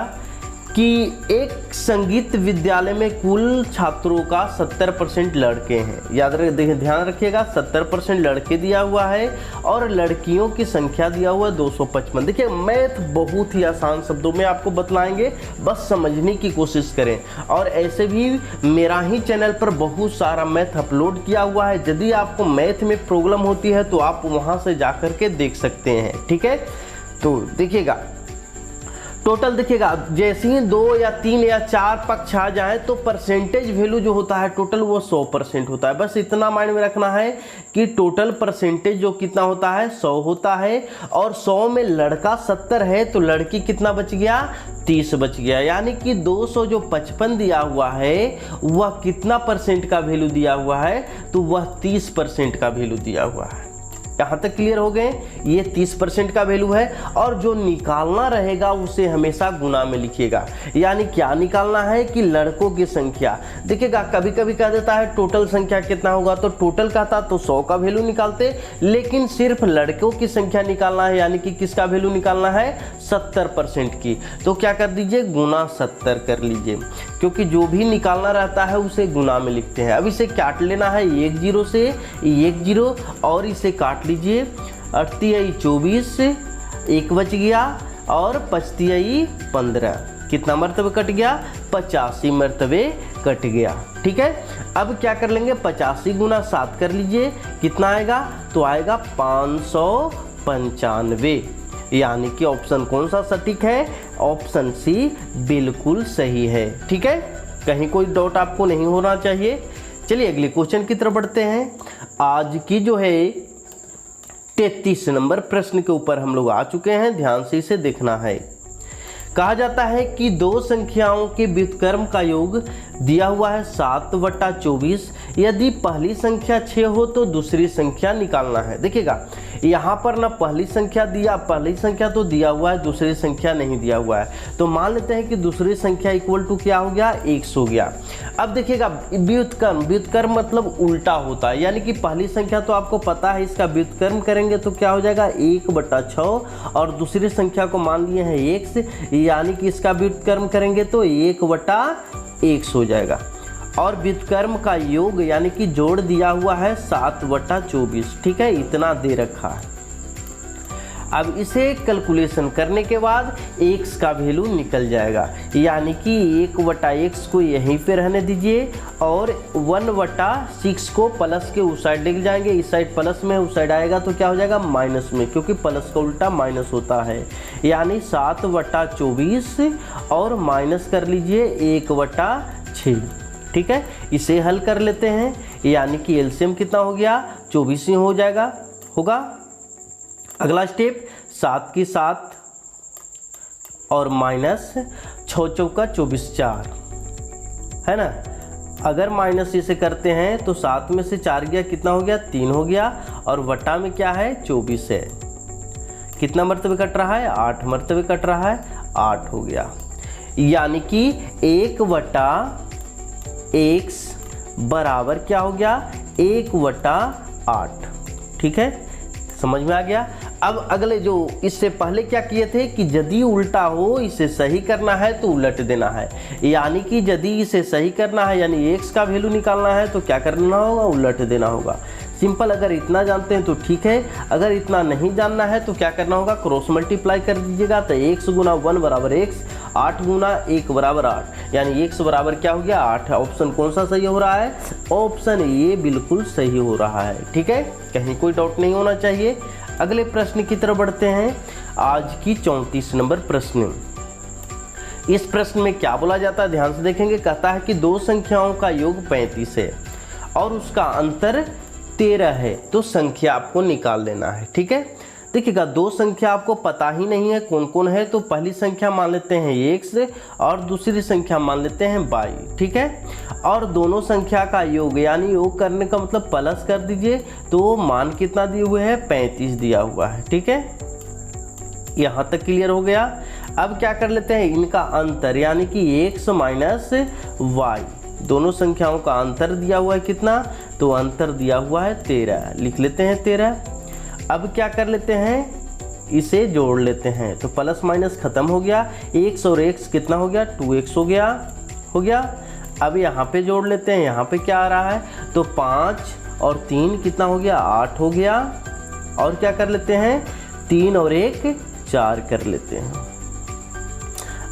कि एक संगीत विद्यालय में कुल छात्रों का 70% लड़के हैं। याद ध्यान रखिएगा, 70% लड़के दिया हुआ है और लड़कियों की संख्या दिया हुआ है 255। देखिए, मैथ बहुत ही आसान शब्दों में आपको बतलाएंगे, बस समझने की कोशिश करें। और ऐसे भी मेरा ही चैनल पर बहुत सारा मैथ अपलोड किया हुआ है, यदि आपको मैथ में प्रॉब्लम होती है तो आप वहाँ से जा कर के देख सकते हैं। ठीक है, तो देखिएगा टोटल, देखिएगा जैसे ही 2 या 3 या 4 पक्ष आ जाए तो परसेंटेज वैल्यू जो होता है टोटल वो 100% होता है। बस इतना माइंड में रखना है कि टोटल परसेंटेज जो कितना होता है 100 होता है, और 100 में लड़का 70 है तो लड़की कितना बच गया? 30 बच गया। यानी कि 255 दिया हुआ है वह कितना परसेंट का वैल्यू दिया हुआ है? तो वह 30% का वैल्यू दिया हुआ है। यहाँ तक क्लियर हो गए? ये 30% का वैल्यू है, और जो निकालना रहेगा उसे हमेशा गुना में लिखिएगा। यानी क्या निकालना है कि लड़कों की संख्या, देखिएगा कभी कभी कह देता है टोटल संख्या कितना होगा, तो टोटल कहता तो 100 का वैल्यू निकालते, लेकिन सिर्फ लड़कों की संख्या निकालना है, यानी कि किसका वैल्यू निकालना है? 70% की। तो क्या कर दीजिए? गुना 70 कर लीजिए, क्योंकि जो भी निकालना रहता है उसे गुना में लिखते हैं। अब इसे काट लेना है 1 0 से 1 0, और इसे काट लीजिए 38 24, 1 बच गया, और 5 15, कितना मरतबे कट गया? 85 मरतबे कट गया। ठीक है, अब क्या कर लेंगे? 85 गुना 7 कर लीजिए, कितना आएगा? तो आएगा 595, यानी कि ऑप्शन कौन सा सटीक है? ऑप्शन सी बिल्कुल सही है। ठीक है, कहीं कोई डाउट आपको नहीं होना चाहिए। चलिए अगले क्वेश्चन की तरफ बढ़ते हैं। आज की जो है 33 नंबर प्रश्न के ऊपर हम लोग आ चुके हैं, ध्यान से इसे देखना है। कहा जाता है कि दो संख्याओं के व्युत्क्रम का योग दिया हुआ है 7/24। यदि पहली संख्या 6 हो तो दूसरी संख्या निकालना है। देखिएगा यहाँ पर ना पहली संख्या तो दिया हुआ है, दूसरी संख्या नहीं दिया हुआ है। तो मान लेते हैं कि दूसरी संख्या इक्वल टू क्या हो गया? x हो गया। अब देखिएगा व्युत्क्रम मतलब उल्टा होता है, यानी कि पहली संख्या तो आपको पता है, इसका व्युत्क्रम करेंगे तो क्या हो जाएगा? 1/6, और दूसरी संख्या को मान लिए हैं x, यानी कि इसका व्युत्क्रम करेंगे तो 1/x हो जाएगा। और व्युत्क्रम का योग यानी कि जोड़ दिया हुआ है 7/24। ठीक है, इतना दे रखा है। अब इसे कैलकुलेशन करने के बाद x का वैल्यू निकल जाएगा, यानी कि 1/x को यहीं पे रहने दीजिए और 1/6 को प्लस के उस साइड लेके जाएंगे। इस साइड प्लस में, उस साइड आएगा तो क्या हो जाएगा? माइनस में, क्योंकि प्लस का उल्टा माइनस होता है। यानी 7/24 और माइनस कर लीजिए 1/6। ठीक है, इसे हल कर लेते हैं, यानी कि एलसीएम कितना हो गया? 24 हो जाएगा होगा। अगला स्टेप 7 की 7 और माइनस 6 चौका 24 4 है ना। अगर माइनस इसे करते हैं तो 7 में से 4 गया, कितना हो गया? 3 हो गया, और वटा में क्या है? 24 है। कितना मरतबे कट रहा है? 8 मरतबे कट रहा है, 8 हो गया। यानी कि 1/x बराबर क्या हो गया? 1/8। ठीक है, समझ में आ गया। अब अगले जो इससे पहले क्या किए थे कि यदि उल्टा हो, इसे सही करना है तो उलट देना है। यानी कि यदि इसे सही करना है, यानी x का वैल्यू निकालना है, तो क्या करना होगा? उलट देना होगा। सिंपल, अगर इतना जानते हैं तो ठीक है, अगर इतना नहीं जानना है तो क्या करना होगा? क्रॉस मल्टीप्लाई कर दीजिएगा। तो x गुना 1 बराबर x, 8 गुना 1 बराबर 8, यानी x बराबर क्या हो गया? 8। ऑप्शन कौन सा सही हो रहा है? ऑप्शन ए बिल्कुल सही हो रहा है। ठीक है, कहीं कोई डाउट नहीं होना चाहिए। अगले प्रश्न की तरफ बढ़ते हैं। आज की 34 नंबर प्रश्न। इस प्रश्न में क्या बोला जाता है? ध्यान से देखेंगे। कहता है कि दो संख्याओं का योग 35 है और उसका अंतर 13 है, तो संख्या आपको निकाल लेना है। ठीक है, देखिएगा दो संख्या आपको पता ही नहीं है कौन कौन है, तो पहली संख्या मान लेते हैं x और दूसरी संख्या मान लेते हैं y। ठीक है, और दोनों संख्या का योग, यानी योग करने का मतलब प्लस कर दीजिए, तो मान कितना दिए हुए है? 35 दिया हुआ है। ठीक है, यहाँ तक क्लियर हो गया। अब क्या कर लेते हैं? इनका अंतर, यानी कि x माइनस y, दोनों संख्याओं का अंतर दिया हुआ है कितना? तो अंतर दिया हुआ है 13, लिख लेते हैं 13। अब क्या कर लेते हैं? इसे जोड़ लेते हैं, तो प्लस माइनस खत्म हो गया। x और x कितना हो गया? 2x हो गया। अब यहाँ पे जोड़ लेते हैं, यहाँ पे क्या आ रहा है? तो 5 और 3 कितना हो गया? 8 हो गया। और क्या कर लेते हैं? 3 और 1 4 कर लेते हैं।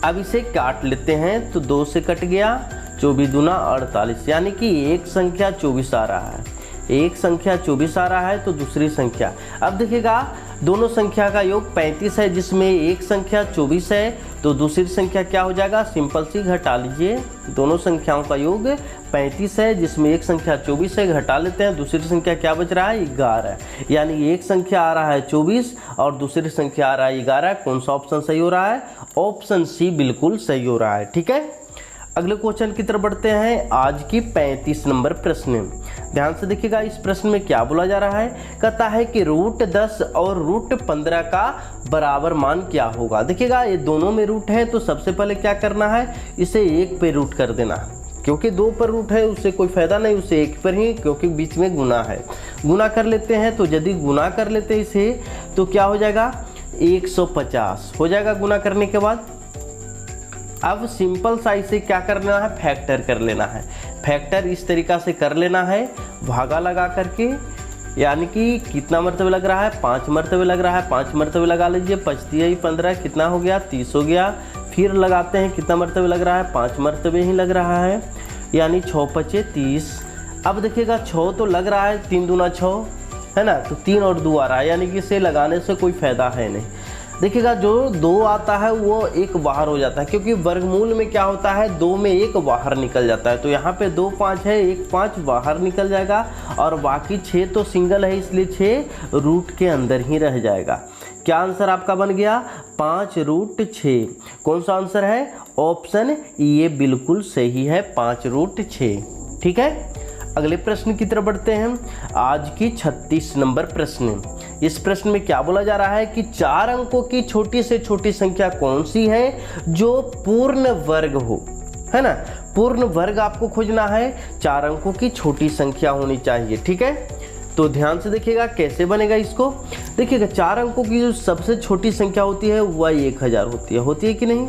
अब इसे काट लेते हैं, तो 2 से कट गया, 24 दूना 48, यानी कि एक संख्या 24 आ रहा है। एक संख्या 24 आ रहा है, तो दूसरी संख्या, अब देखिएगा दोनों संख्या का योग 35 है, जिसमें एक संख्या 24 है, तो दूसरी संख्या क्या हो जाएगा? सिंपल सी घटा लीजिए। दोनों संख्याओं का योग 35 है, जिसमें एक संख्या 24 है, घटा लेते हैं, दूसरी संख्या क्या बच रहा है? 11। यानी एक संख्या आ रहा है 24 और दूसरी संख्या आ रहा है 11। कौन सा ऑप्शन सही हो रहा है? ऑप्शन सी बिल्कुल सही हो रहा है। ठीक है, अगले क्वेश्चन की तरफ बढ़ते हैं। आज की 35 नंबर प्रश्न, ध्यान से देखिएगा। इस प्रश्न में क्या बोला जा रहा है? कहता है कि रूट 10 और रूट 15 का बराबर मान क्या होगा। देखिएगा ये दोनों में रूट है, तो सबसे पहले क्या करना है? इसे 1 पे रूट कर देना, क्योंकि 2 पर रूट है उससे कोई फायदा नहीं, उसे 1 पर ही, क्योंकि बीच में गुना है। गुना कर लेते हैं, तो यदि गुना कर लेते हैं इसे, तो क्या हो जाएगा? 150 हो जाएगा गुना करने के बाद। अब सिंपल सा इसे क्या करना है? फैक्टर कर लेना है। फैक्टर इस तरीका से कर लेना है, भागा लगा करके यानी कि कितना मरतबे लग रहा है, 5 मरतबे लग रहा है। 5 मरतबे लगा लीजिए, 5 तिया 15, कितना हो गया, 30 हो गया। फिर लगाते हैं, कितना मरतबे लग रहा है, 5 मरतबे ही लग रहा है, यानी 6 5 30। अब देखिएगा 6 तो लग रहा है, 3 दूना 6 है ना, तो 3 और 2 आ रहा है, यानी कि इसे लगाने से कोई फ़ायदा है नहीं। देखिएगा जो 2 आता है वो 1 बाहर हो जाता है, क्योंकि वर्गमूल में क्या होता है, 2 में 1 बाहर निकल जाता है। तो यहाँ पे 2 5 है, 1 5 बाहर निकल जाएगा, और बाकी 6 तो सिंगल है, इसलिए 6 रूट के अंदर ही रह जाएगा। क्या आंसर आपका बन गया, 5√6। कौन सा आंसर है, ऑप्शन ये बिल्कुल सही है, 5√6। ठीक है, अगले प्रश्न की तरफ बढ़ते हैं। आज की 36 नंबर प्रश्न। इस प्रश्न में क्या बोला जा रहा है कि 4 अंकों की छोटी से छोटी संख्या कौन सी है जो पूर्ण वर्ग हो, है ना। पूर्ण वर्ग आपको खोजना है, 4 अंकों की छोटी संख्या होनी चाहिए। ठीक है, तो ध्यान से देखिएगा कैसे बनेगा इसको। देखिएगा 4 अंकों की जो सबसे छोटी संख्या होती है वह 1000 होती है कि नहीं।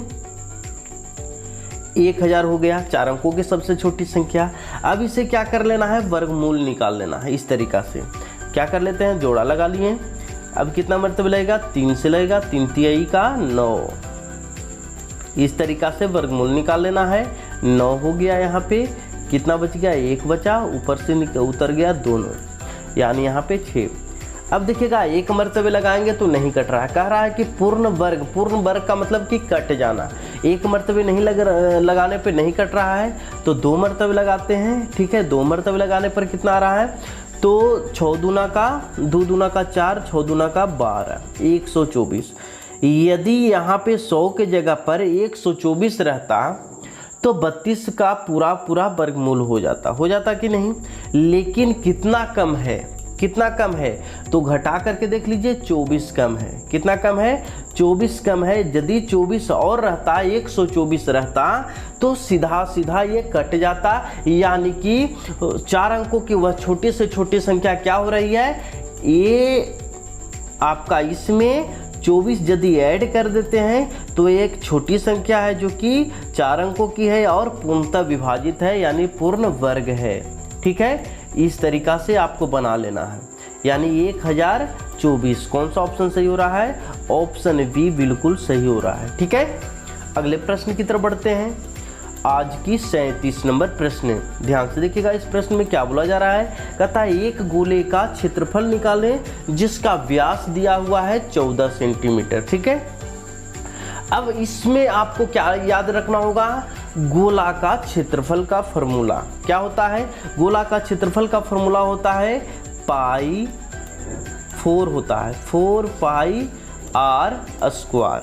1000 हो गया 4 अंकों की सबसे छोटी संख्या। अब इसे क्या कर लेना है, वर्गमूल निकाल लेना है। इस तरीक़ा से क्या कर लेते हैं, जोड़ा लगा लिए। अब कितना मरतबे लगेगा, 3 से लगेगा, 3 तिहाई का 9। इस तरीक़ा से वर्गमूल निकाल लेना है। 9 हो गया, यहाँ पे कितना बच गया, 1 बचा, ऊपर से उतर गया दोनों, यानी यहाँ पे 6। अब देखिएगा 1 मरतबे लगाएंगे तो नहीं कट रहा है, कह रहा है कि पूर्ण वर्ग का मतलब कि कट जाना। 1 मरतबे नहीं लगाने पे नहीं कट रहा है, तो 2 मरतबे लगाते हैं। ठीक है, 2 मरतबे लगाने पर कितना आ रहा है, तो 6 दूना का 2 दूना का 4, 6 दूना का 12, 124। यदि यहाँ पे 100 के जगह पर 124 रहता तो 32 का पूरा वर्गमूल हो जाता कि नहीं। लेकिन कितना कम है, तो घटा करके देख लीजिए, 24 कम है। कितना कम है, 24 कम है। यदि 24 और रहता, 124 रहता, तो सीधा ये कट जाता, यानी कि 4 अंकों की वह छोटी से छोटी संख्या क्या हो रही है, ये आपका इसमें 24 यदि ऐड कर देते हैं तो एक छोटी संख्या है जो कि 4 अंकों की है और पूर्णतः विभाजित है, यानी पूर्ण वर्ग है। ठीक है, इस तरीका से आपको बना लेना है, यानी 1024। कौन सा ऑप्शन सही हो रहा है, ऑप्शन बी बिल्कुल सही हो रहा है। ठीक है, अगले प्रश्न की तरफ बढ़ते हैं। आज की 37 नंबर प्रश्न। ध्यान से देखिएगा, इस प्रश्न में क्या बोला जा रहा है, कहता है एक गोले का क्षेत्रफल निकालें जिसका व्यास दिया हुआ है 14 सेंटीमीटर। ठीक है, अब इसमें आपको क्या याद रखना होगा, गोला का क्षेत्रफल का फॉर्मूला क्या होता है, गोला का क्षेत्रफल का फॉर्मूला होता है π/4 होता है, 4πr²।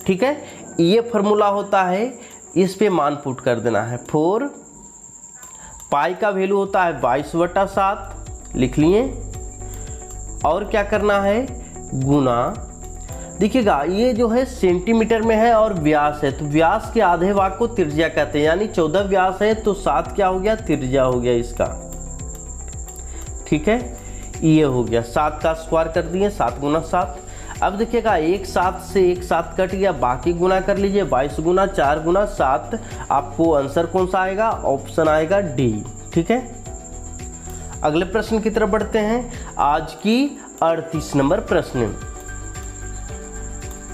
ठीक है, ये फॉर्मूला होता है, इस पे मान पुट कर देना है। 4 पाई का वैल्यू होता है 22/7, लिख लिए। और क्या करना है, गुना। देखिएगा ये जो है सेंटीमीटर में है और व्यास है, तो व्यास के आधे भाग को त्रिज्या कहते हैं, यानी 14 व्यास है तो 7 क्या हो गया, त्रिज्या हो गया इसका। ठीक है, ये हो गया, 7 का स्क्वायर कर दिए, 7 गुना 7। अब देखिएगा 1 7 से 1 7 कट गया, बाकी गुना कर लीजिए, 22 गुना 4 गुना 7। आपको आंसर कौन सा आएगा, ऑप्शन आएगा डी। ठीक है, अगले प्रश्न की तरफ बढ़ते हैं। आज की 38 नंबर प्रश्न।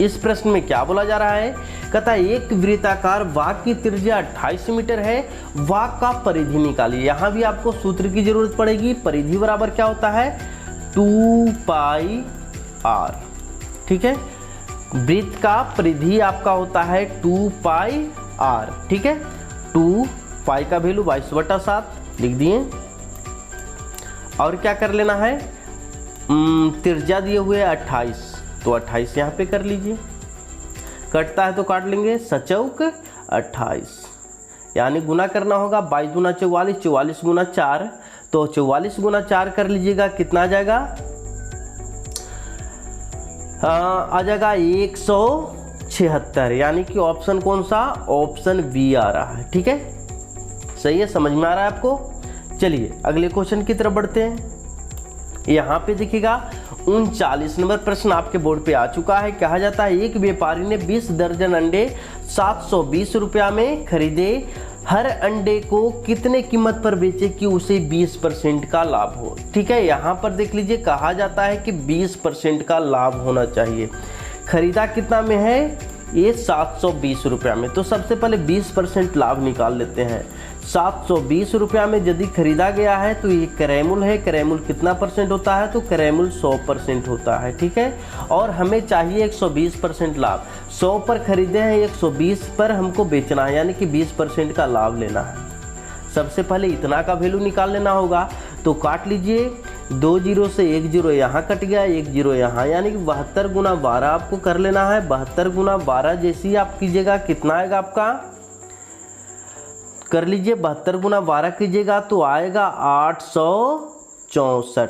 इस प्रश्न में क्या बोला जा रहा है, कहता है एक वृत्ताकार वाक की त्रिज्या 28 मीटर है, वाक का परिधि निकालिए। यहाँ भी आपको सूत्र की जरूरत पड़ेगी। परिधि बराबर क्या होता है, 2πr। ठीक है, वृत्त का परिधि आपका होता है 2πr। ठीक है, 2 पाई का वैल्यू 22/7 लिख दिए। और क्या कर लेना है, त्रिज्या दिए हुए 28, तो 28 यहाँ पे कर लीजिए। कटता है तो काट लेंगे, सचौक 28, यानी गुना करना होगा, 22 गुना 44, 44 गुना 4, तो 44 गुना 4 कर लीजिएगा, कितना आ जाएगा, आ जाएगा 176, यानी कि ऑप्शन कौन सा, ऑप्शन बी आ रहा है। ठीक है, सही है, समझ में आ रहा है आपको। चलिए अगले क्वेश्चन की तरफ बढ़ते हैं। यहाँ पे देखिएगा 39 नंबर प्रश्न आपके बोर्ड पे आ चुका है। कहा जाता है एक व्यापारी ने 20 दर्जन अंडे 720 रुपया में खरीदे, हर अंडे को कितने कीमत पर बेचे कि उसे 20% का लाभ हो। ठीक है, यहाँ पर देख लीजिए कहा जाता है कि 20% का लाभ होना चाहिए। खरीदा कितना में है, ये 720 रुपया में। तो सबसे पहले 20% लाभ निकाल लेते हैं। 720 रुपया में यदि खरीदा गया है तो ये क्रयमूल्य है। क्रयमूल्य कितना परसेंट होता है, तो क्रयमूल्य 100% होता है। ठीक है, और हमें चाहिए 120% लाभ। 100 पर खरीदे हैं, 120 पर हमको बेचना है, यानी कि 20% का लाभ लेना है। सबसे पहले इतना का वैल्यू निकाल लेना होगा। तो काट लीजिए, 2 जीरो से 1 जीरो यहाँ कट गया, 1 जीरो यहाँ, यानी कि 72 गुना 12 आपको कर लेना है। 72 गुना 12 जैसे ही आप कीजिएगा कितना आएगा आपका, कर लीजिए 72 गुना 12 कीजिएगा तो आएगा 864।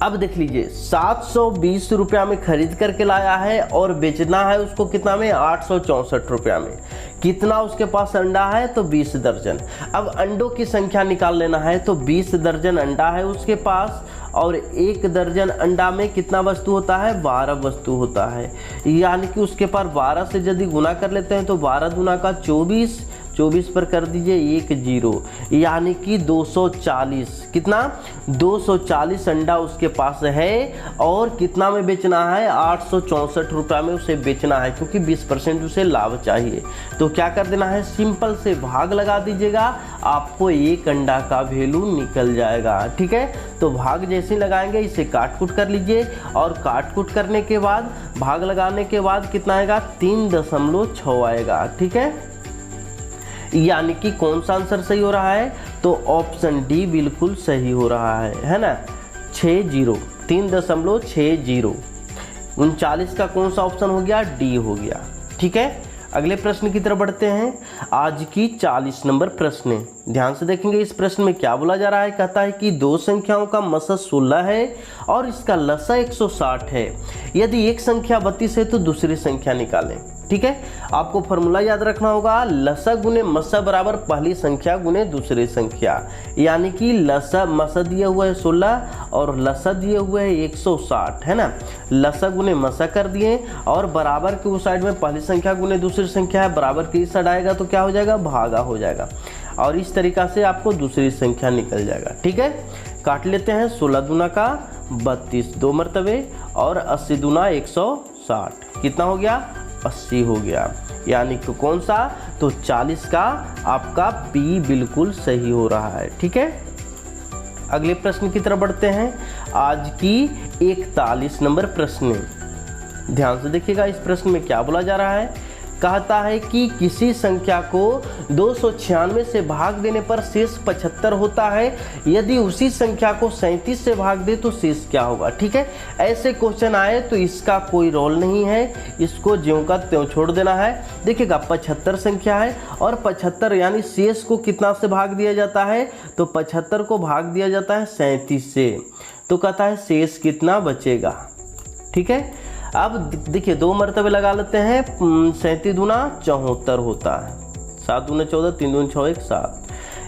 अब देख लीजिए 720 रुपया में खरीद करके लाया है और बेचना है उसको कितना में, 864 रुपया में। कितना उसके पास अंडा है, तो 20 दर्जन। अब अंडों की संख्या निकाल लेना है, तो 20 दर्जन अंडा है उसके पास, और 1 दर्जन अंडा में कितना वस्तु होता है, 12 वस्तु होता है। यानी कि उसके पास 12 से यदि गुना कर लेते हैं तो 12 गुना का 24, 24 पर कर दीजिए 1 जीरो, यानी कि 240। कितना, 240 अंडा उसके पास है, और कितना में बेचना है, 864 रुपया में उसे बेचना है, क्योंकि 20% उसे लाभ चाहिए। तो क्या कर देना है, सिंपल से भाग लगा दीजिएगा, आपको 1 अंडा का वैल्यू निकल जाएगा। ठीक है, तो भाग जैसे ही लगाएंगे इसे काट कूट कर लीजिए, और काट कूट करने के बाद भाग लगाने के बाद कितना आएगा, 3.6 आएगा। ठीक है, यानी कि कौन सा आंसर सही हो रहा है, तो ऑप्शन डी बिल्कुल सही हो रहा है ना। 60, 3.60। 39 का कौन सा ऑप्शन हो गया, डी हो गया। ठीक है, अगले प्रश्न की तरफ बढ़ते हैं। आज की 40 नंबर प्रश्न, ध्यान से देखेंगे इस प्रश्न में क्या बोला जा रहा है। कहता है कि 2 संख्याओं का मसद 16 है और इसका लसा 160 है। यदि एक संख्या 32 है तो दूसरी संख्या निकालें। ठीक है, आपको फॉर्मूला याद रखना होगा, लसा गुने मसा बराबर पहली संख्या गुने दूसरी संख्या। यानी कि लसा मसा दिया हुआ है 16 और लसा दिए हुए है 160, है ना। लसा गुने मसा कर दिए, और बराबर के उस साइड में पहली संख्या गुने दूसरी संख्या है, बराबर के इस साइड आएगा तो क्या हो जाएगा, भागा हो जाएगा, और इस तरीका से आपको दूसरी संख्या निकल जाएगा। ठीक है, काट लेते हैं। 16 दूना का 32, 2 मरतबे, और 80 दूना 160, कितना हो गया, 80 हो गया। यानी कि कौन सा, तो 40 का आपका बी बिल्कुल सही हो रहा है। ठीक है, अगले प्रश्न की तरफ बढ़ते हैं। आज की 41 नंबर प्रश्न, ध्यान से देखिएगा इस प्रश्न में क्या बोला जा रहा है। कहता है कि किसी संख्या को 296 से भाग देने पर शेष 75 होता है। यदि उसी संख्या को 37 से भाग दे तो शेष क्या होगा। ठीक है, ऐसे क्वेश्चन आए तो इसका कोई रोल नहीं है, इसको ज्यों का त्यों छोड़ देना है। देखिएगा 75 संख्या है, और 75 यानी शेष को कितना से भाग दिया जाता है, तो 75 को भाग दिया जाता है 37 से। तो कहता है शेष कितना बचेगा। ठीक है, अब देखिए 2 मरतबे लगा लेते हैं। 37 दूना 74 होता है, 7 दूना 14, 3 दूना 6, 1 7,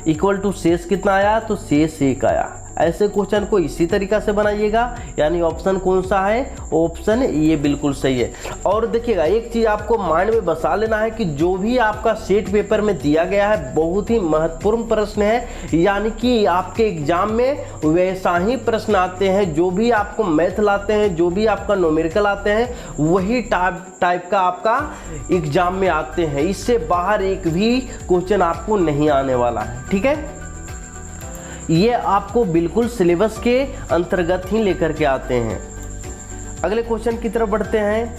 इक्वल टू शेष कितना आया, तो शेष 1 आया। ऐसे क्वेश्चन को इसी तरीका से बनाइएगा, यानी ऑप्शन कौन सा है, ऑप्शन ये बिल्कुल सही है। और देखिएगा एक चीज़ आपको माइंड में बसा लेना है कि जो भी आपका सेट पेपर में दिया गया है बहुत ही महत्वपूर्ण प्रश्न है, यानी कि आपके एग्जाम में वैसा ही प्रश्न आते हैं। जो भी आपको मैथ लाते हैं, जो भी आपका न्यूमेरिकल आते हैं, वही टाइप का आपका एग्जाम में आते हैं। इससे बाहर एक भी क्वेश्चन आपको नहीं आने वाला है। ठीक है, ये आपको बिल्कुल सिलेबस के अंतर्गत ही लेकर के आते हैं। अगले क्वेश्चन की तरफ बढ़ते हैं।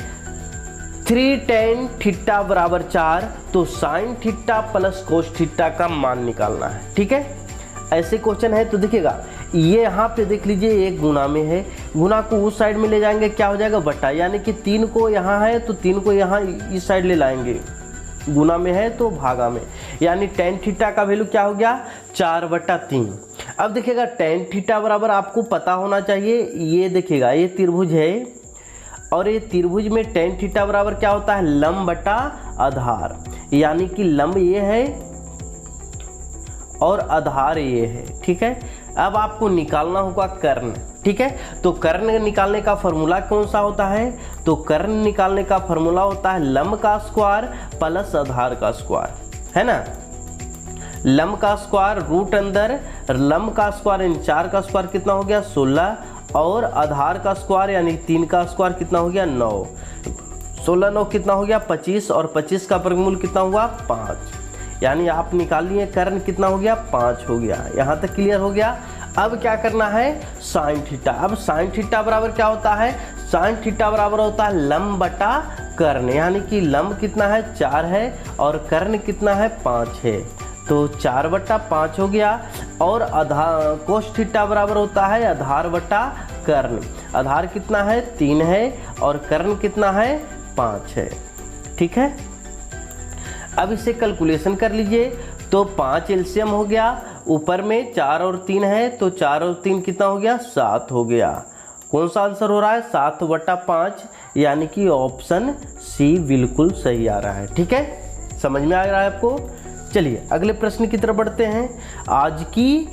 3 tan थीटा बराबर 4, तो sine theta plus cos theta का मान निकालना है। ठीक है, ऐसे क्वेश्चन है तो देखिएगा ये यहाँ पे देख लीजिए एक गुना में है, गुना को उस साइड में ले जाएंगे क्या हो जाएगा, बटा। यानी कि 3 को यहाँ है तो 3 को यहाँ इस साइड ले लाएंगे, गुना में है तो भागा में, यानी tan थीटा का वैल्यू क्या हो गया, 4/3। अब देखिएगा tan थीटा बराबर आपको पता होना चाहिए, ये देखिएगा ये त्रिभुज है, और ये त्रिभुज में tan थीटा बराबर क्या होता है, लंब बटा आधार। यानी कि लंब ये है और आधार ये है। ठीक है, अब आपको निकालना होगा कर्ण। ठीक है, तो कर्ण निकालने का फॉर्मूला कौन सा होता है, तो कर्ण निकालने का फॉर्मूला होता है लंब का स्क्वायर प्लस आधार का स्क्वायर। है ना। लम का स्क्वायर रूट अंदर लम का स्क्वायर यानी 4 का स्क्वायर कितना हो गया 16, और आधार का स्क्वायर यानी 3 का स्क्वायर कितना हो गया 9। 16 9 कितना हो गया 25, और 25 का वर्गमूल कितना हुआ 5, यानी आप निकाल लिए कर्ण कितना हो गया 5 हो गया। यहाँ तक क्लियर हो गया। अब क्या करना है साइन थीटा। अब साइन थीटा बराबर क्या होता है, साइन थीटा बराबर होता है लम बटा कर्ण, यानी कि लम कितना है 4 है और कर्ण कितना है 5 है, तो 4 बटा 5 हो गया। और आधार कोस थीटा बराबर होता है आधार बटा कर्ण, आधार कितना है 3 है और कर्ण कितना है 5 है। ठीक है, अब इसे कैलकुलेशन कर लीजिए, तो 5 एलसीएम हो गया, ऊपर में 4 और 3 है, तो 4 और 3 कितना हो गया 7 हो गया। कौन सा आंसर हो रहा है 7 बटा 5, यानी कि ऑप्शन सी बिल्कुल सही आ रहा है। ठीक है, समझ में आ रहा है आपको। चलिए अगले प्रश्न की तरफ बढ़ते हैं। आज की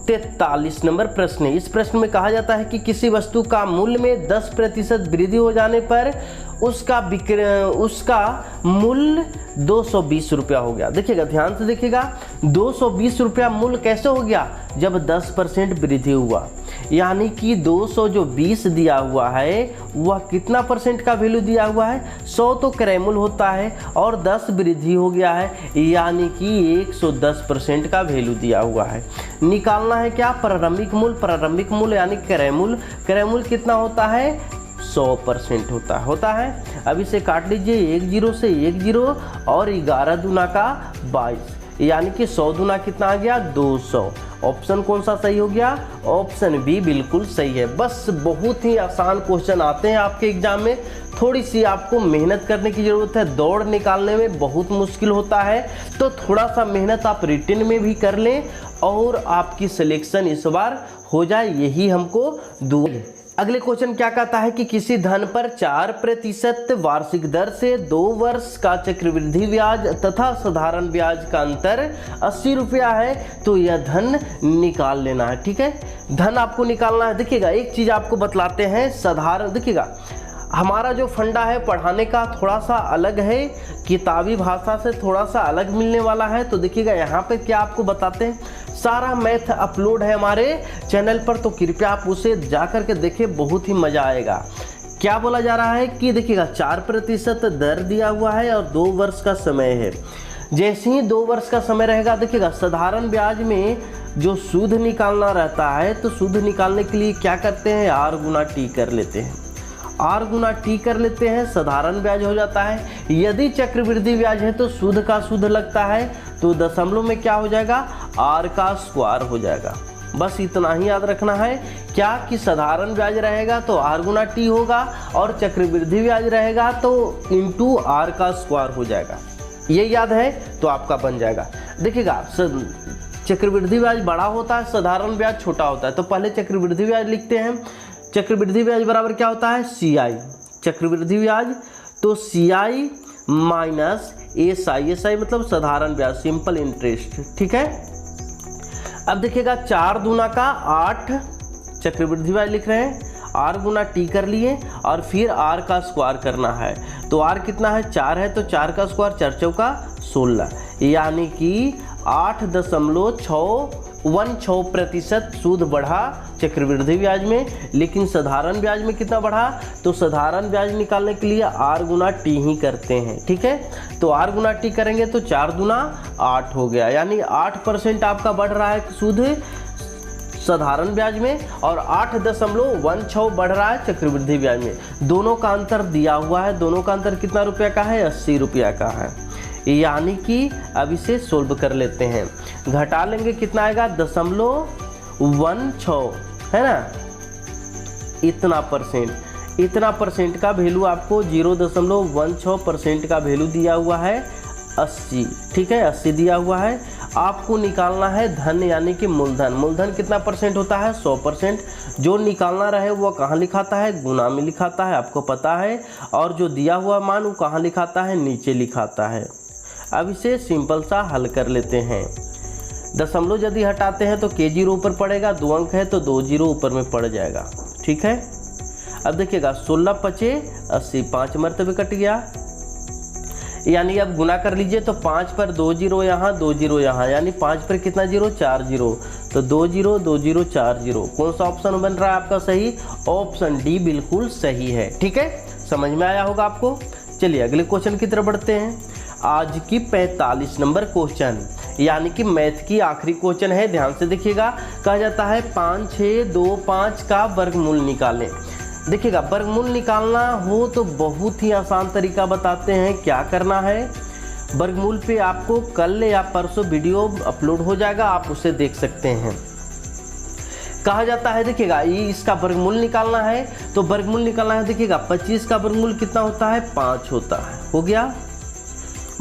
43 नंबर प्रश्न है। इस प्रश्न में कहा जाता है कि किसी वस्तु का मूल्य में 10% वृद्धि हो जाने पर उसका मूल्य 220 रुपया हो गया। देखिएगा, ध्यान से देखिएगा, 220 रुपया मूल्य कैसे हो गया, जब 10% वृद्धि हुआ, यानी कि 220 दिया हुआ है वह कितना परसेंट का वैल्यू दिया हुआ है, 100 तो क्रय मूल्य होता है और 10 वृद्धि हो गया है, यानी कि 110% का वैल्यू दिया हुआ है। निकालना है क्या, प्रारंभिक मूल्य। प्रारंभिक मूल्य यानी क्रय मूल्य। क्रय मूल्य कितना होता है 100% होता है। अब इसे काट लीजिए, 1 0 से 1 0 और 11 दूना का 22, यानी कि 100 दूना कितना आ गया 200। ऑप्शन कौन सा सही हो गया, ऑप्शन बी बिल्कुल सही है। बस बहुत ही आसान क्वेश्चन आते हैं आपके एग्जाम में, थोड़ी सी आपको मेहनत करने की ज़रूरत है। दौड़ निकालने में बहुत मुश्किल होता है, तो थोड़ा सा मेहनत आप रिटन में भी कर लें और आपकी सिलेक्शन इस बार हो जाए, यही हमको दुआ। अगले क्वेश्चन क्या कहता है कि किसी धन पर 4% वार्षिक दर से 2 वर्ष का चक्रवृद्धि ब्याज तथा साधारण ब्याज का अंतर 80 रुपया है, तो यह धन निकाल लेना है। ठीक है, धन आपको निकालना है। देखिएगा, एक चीज आपको बतलाते हैं, साधारण, देखिएगा हमारा जो फंडा है पढ़ाने का थोड़ा सा अलग है, किताबी भाषा से थोड़ा सा अलग मिलने वाला है। तो देखिएगा यहाँ पे क्या आपको बताते हैं, सारा मैथ अपलोड है हमारे चैनल पर, तो कृपया आप उसे जा कर के देखें, बहुत ही मज़ा आएगा। क्या बोला जा रहा है कि देखिएगा 4% दर दिया हुआ है और 2 वर्ष का समय है। जैसे ही 2 वर्ष का समय रहेगा, देखिएगा साधारण ब्याज में जो सूद निकालना रहता है, तो सूद निकालने के लिए क्या करते हैं, आर गुना टी कर लेते हैं, आर गुना टी कर लेते हैं, साधारण ब्याज हो जाता है। यदि चक्रवृद्धि ब्याज है तो सूद का सूद लगता है, तो दशमलव में क्या हो जाएगा, आर का स्क्वायर हो जाएगा। बस इतना ही याद रखना है, क्या कि साधारण ब्याज रहेगा तो आर गुना टी होगा और चक्रवृद्धि ब्याज रहेगा तो इंटू आर का स्क्वायर हो जाएगा। ये याद है तो आपका बन जाएगा। देखिएगा, चक्रवृद्धि ब्याज बड़ा होता है, साधारण ब्याज छोटा होता है, तो पहले चक्रवृद्धि ब्याज लिखते हैं। चक्रवृद्धि ब्याज बराबर क्या होता है CI, चक्रवृद्धि ब्याज, तो CI माइनस SI, SI मतलब साधारण ब्याज, सिंपल इंटरेस्ट। ठीक है, अब देखिएगा 4 दूना का 8 चक्रवृद्धि ब्याज लिख रहे हैं, आर गुना टी कर लिए और फिर आर का स्क्वायर करना है, तो आर कितना है 4 है, तो 4 का स्क्वायर 4 चौका 16, यानी कि 8.616% सूद बढ़ा चक्रवृद्धि ब्याज में। लेकिन साधारण ब्याज में कितना बढ़ा, तो साधारण ब्याज निकालने के लिए आर गुना टी ही करते हैं। ठीक है, तो आर गुना टी करेंगे तो 4 दूना 8 हो गया, यानी 8% आपका बढ़ रहा है सूद साधारण ब्याज में और 8.16 बढ़ रहा है चक्रवृद्धि ब्याज में। दोनों का अंतर दिया हुआ है, दोनों का अंतर कितना रुपया का है, 80 रुपया का है, यानी कि अब इसे सोल्व कर लेते हैं। घटा लेंगे कितना आएगा 0.16, है ना, इतना परसेंट का वैल्यू आपको 0.16% का वैल्यू दिया हुआ है 80। ठीक है, 80 दिया हुआ है। आपको निकालना है धन यानी कि मूलधन। मूलधन कितना परसेंट होता है 100%। जो निकालना रहे वो कहाँ लिखाता है, गुना में लिखाता है, आपको पता है। और जो दिया हुआ मान वो कहाँ लिखाता है, नीचे लिखाता है। अब इसे सिंपल सा हल कर लेते हैं। दशमलव यदि हटाते हैं तो k0 ऊपर पड़ेगा, 2 अंक है तो 2 0 ऊपर में पड़ जाएगा। ठीक है, अब देखिएगा 16 × 5 = 80, 5 मरतबे कट गया। यानी अब गुना कर लीजिए तो 5 पर 2 जीरो यहाँ, 2 जीरो यहाँ, यानी 5 पर कितना जीरो, 4 जीरो, तो 2 जीरो 2 जीरो 4 जीरो। कौन सा ऑप्शन बन रहा है आपका सही? ऑप्शन डी बिल्कुल सही है। ठीक है, समझ में आया होगा आपको। चलिए अगले क्वेश्चन की तरफ बढ़ते हैं। आज की 45 नंबर क्वेश्चन, यानी कि मैथ की आखिरी क्वेश्चन है, ध्यान से देखिएगा। कहा जाता है 5 6 2 5 का वर्गमूल निकालें। देखिएगा, वर्गमूल निकालना हो तो बहुत ही आसान तरीका बताते हैं। क्या करना है, वर्गमूल पे आपको कल या परसों वीडियो अपलोड हो जाएगा, आप उसे देख सकते हैं। कहा जाता है, देखिएगा, ये इसका वर्गमूल निकालना है, तो वर्गमूल निकालना है। देखिएगा 25 का वर्गमूल कितना होता है, 5 होता है, हो गया।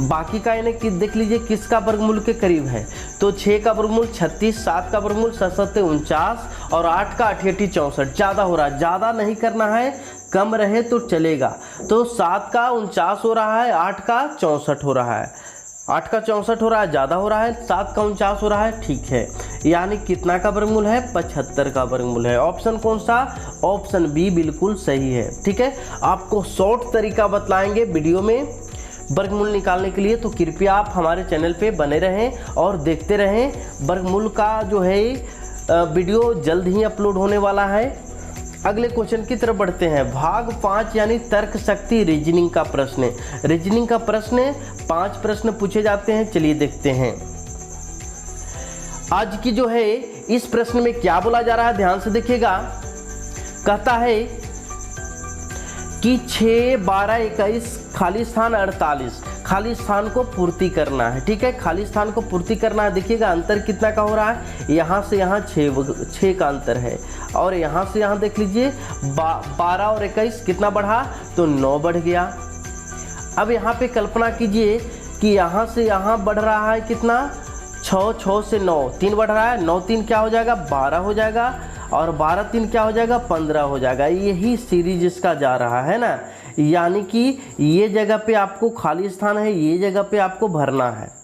बाकी का यानी कि देख लीजिए किसका वर्गमूल के करीब है, तो 6 का वर्गमूल 36, 7 का वर्गमूल 7 7 49 और 8 का 8 8 64। ज़्यादा हो रहा है, ज़्यादा नहीं करना है, कम रहे तो चलेगा। तो 7 का 49 हो रहा है, 8 का 64 हो रहा है, 8 का 64 हो रहा है, ज़्यादा हो रहा है, 7 का 49 हो रहा है, ठीक है। यानी कितना का वर्गमूल है, 75 का वर्गमूल है। ऑप्शन कौन सा, ऑप्शन बी बिल्कुल सही है। ठीक है, आपको शॉर्ट तरीका बतलाएंगे वीडियो में वर्गमूल निकालने के लिए, तो कृपया आप हमारे चैनल पे बने रहें और देखते रहें। वर्गमूल का जो है वीडियो जल्द ही अपलोड होने वाला है। अगले क्वेश्चन की तरफ बढ़ते हैं। भाग 5 यानी तर्क शक्ति रीजनिंग का प्रश्न है। रीजनिंग का प्रश्न 5 प्रश्न पूछे जाते हैं, चलिए देखते हैं। आज की जो है इस प्रश्न में क्या बोला जा रहा है, ध्यान से देखिएगा। कहता है कि 6 12 21 खाली स्थान 48, खाली स्थान को पूर्ति करना है। ठीक है, खाली स्थान को पूर्ति करना है। देखिएगा अंतर कितना का हो रहा है, यहाँ से यहाँ 6 का अंतर है, और यहाँ से यहाँ देख लीजिए 12 और 21 कितना बढ़ा, तो 9 बढ़ गया। अब यहाँ पे कल्पना कीजिए कि यहाँ से यहाँ बढ़ रहा है कितना, 6 6 से 9 3 बढ़ रहा है, 9 3 क्या हो जाएगा, 12 हो जाएगा, और 12 3 क्या हो जाएगा, 15 हो जाएगा। यही सीरीज इसका जा रहा है ना, यानी कि ये जगह पे आपको खाली स्थान है, ये जगह पे आपको भरना है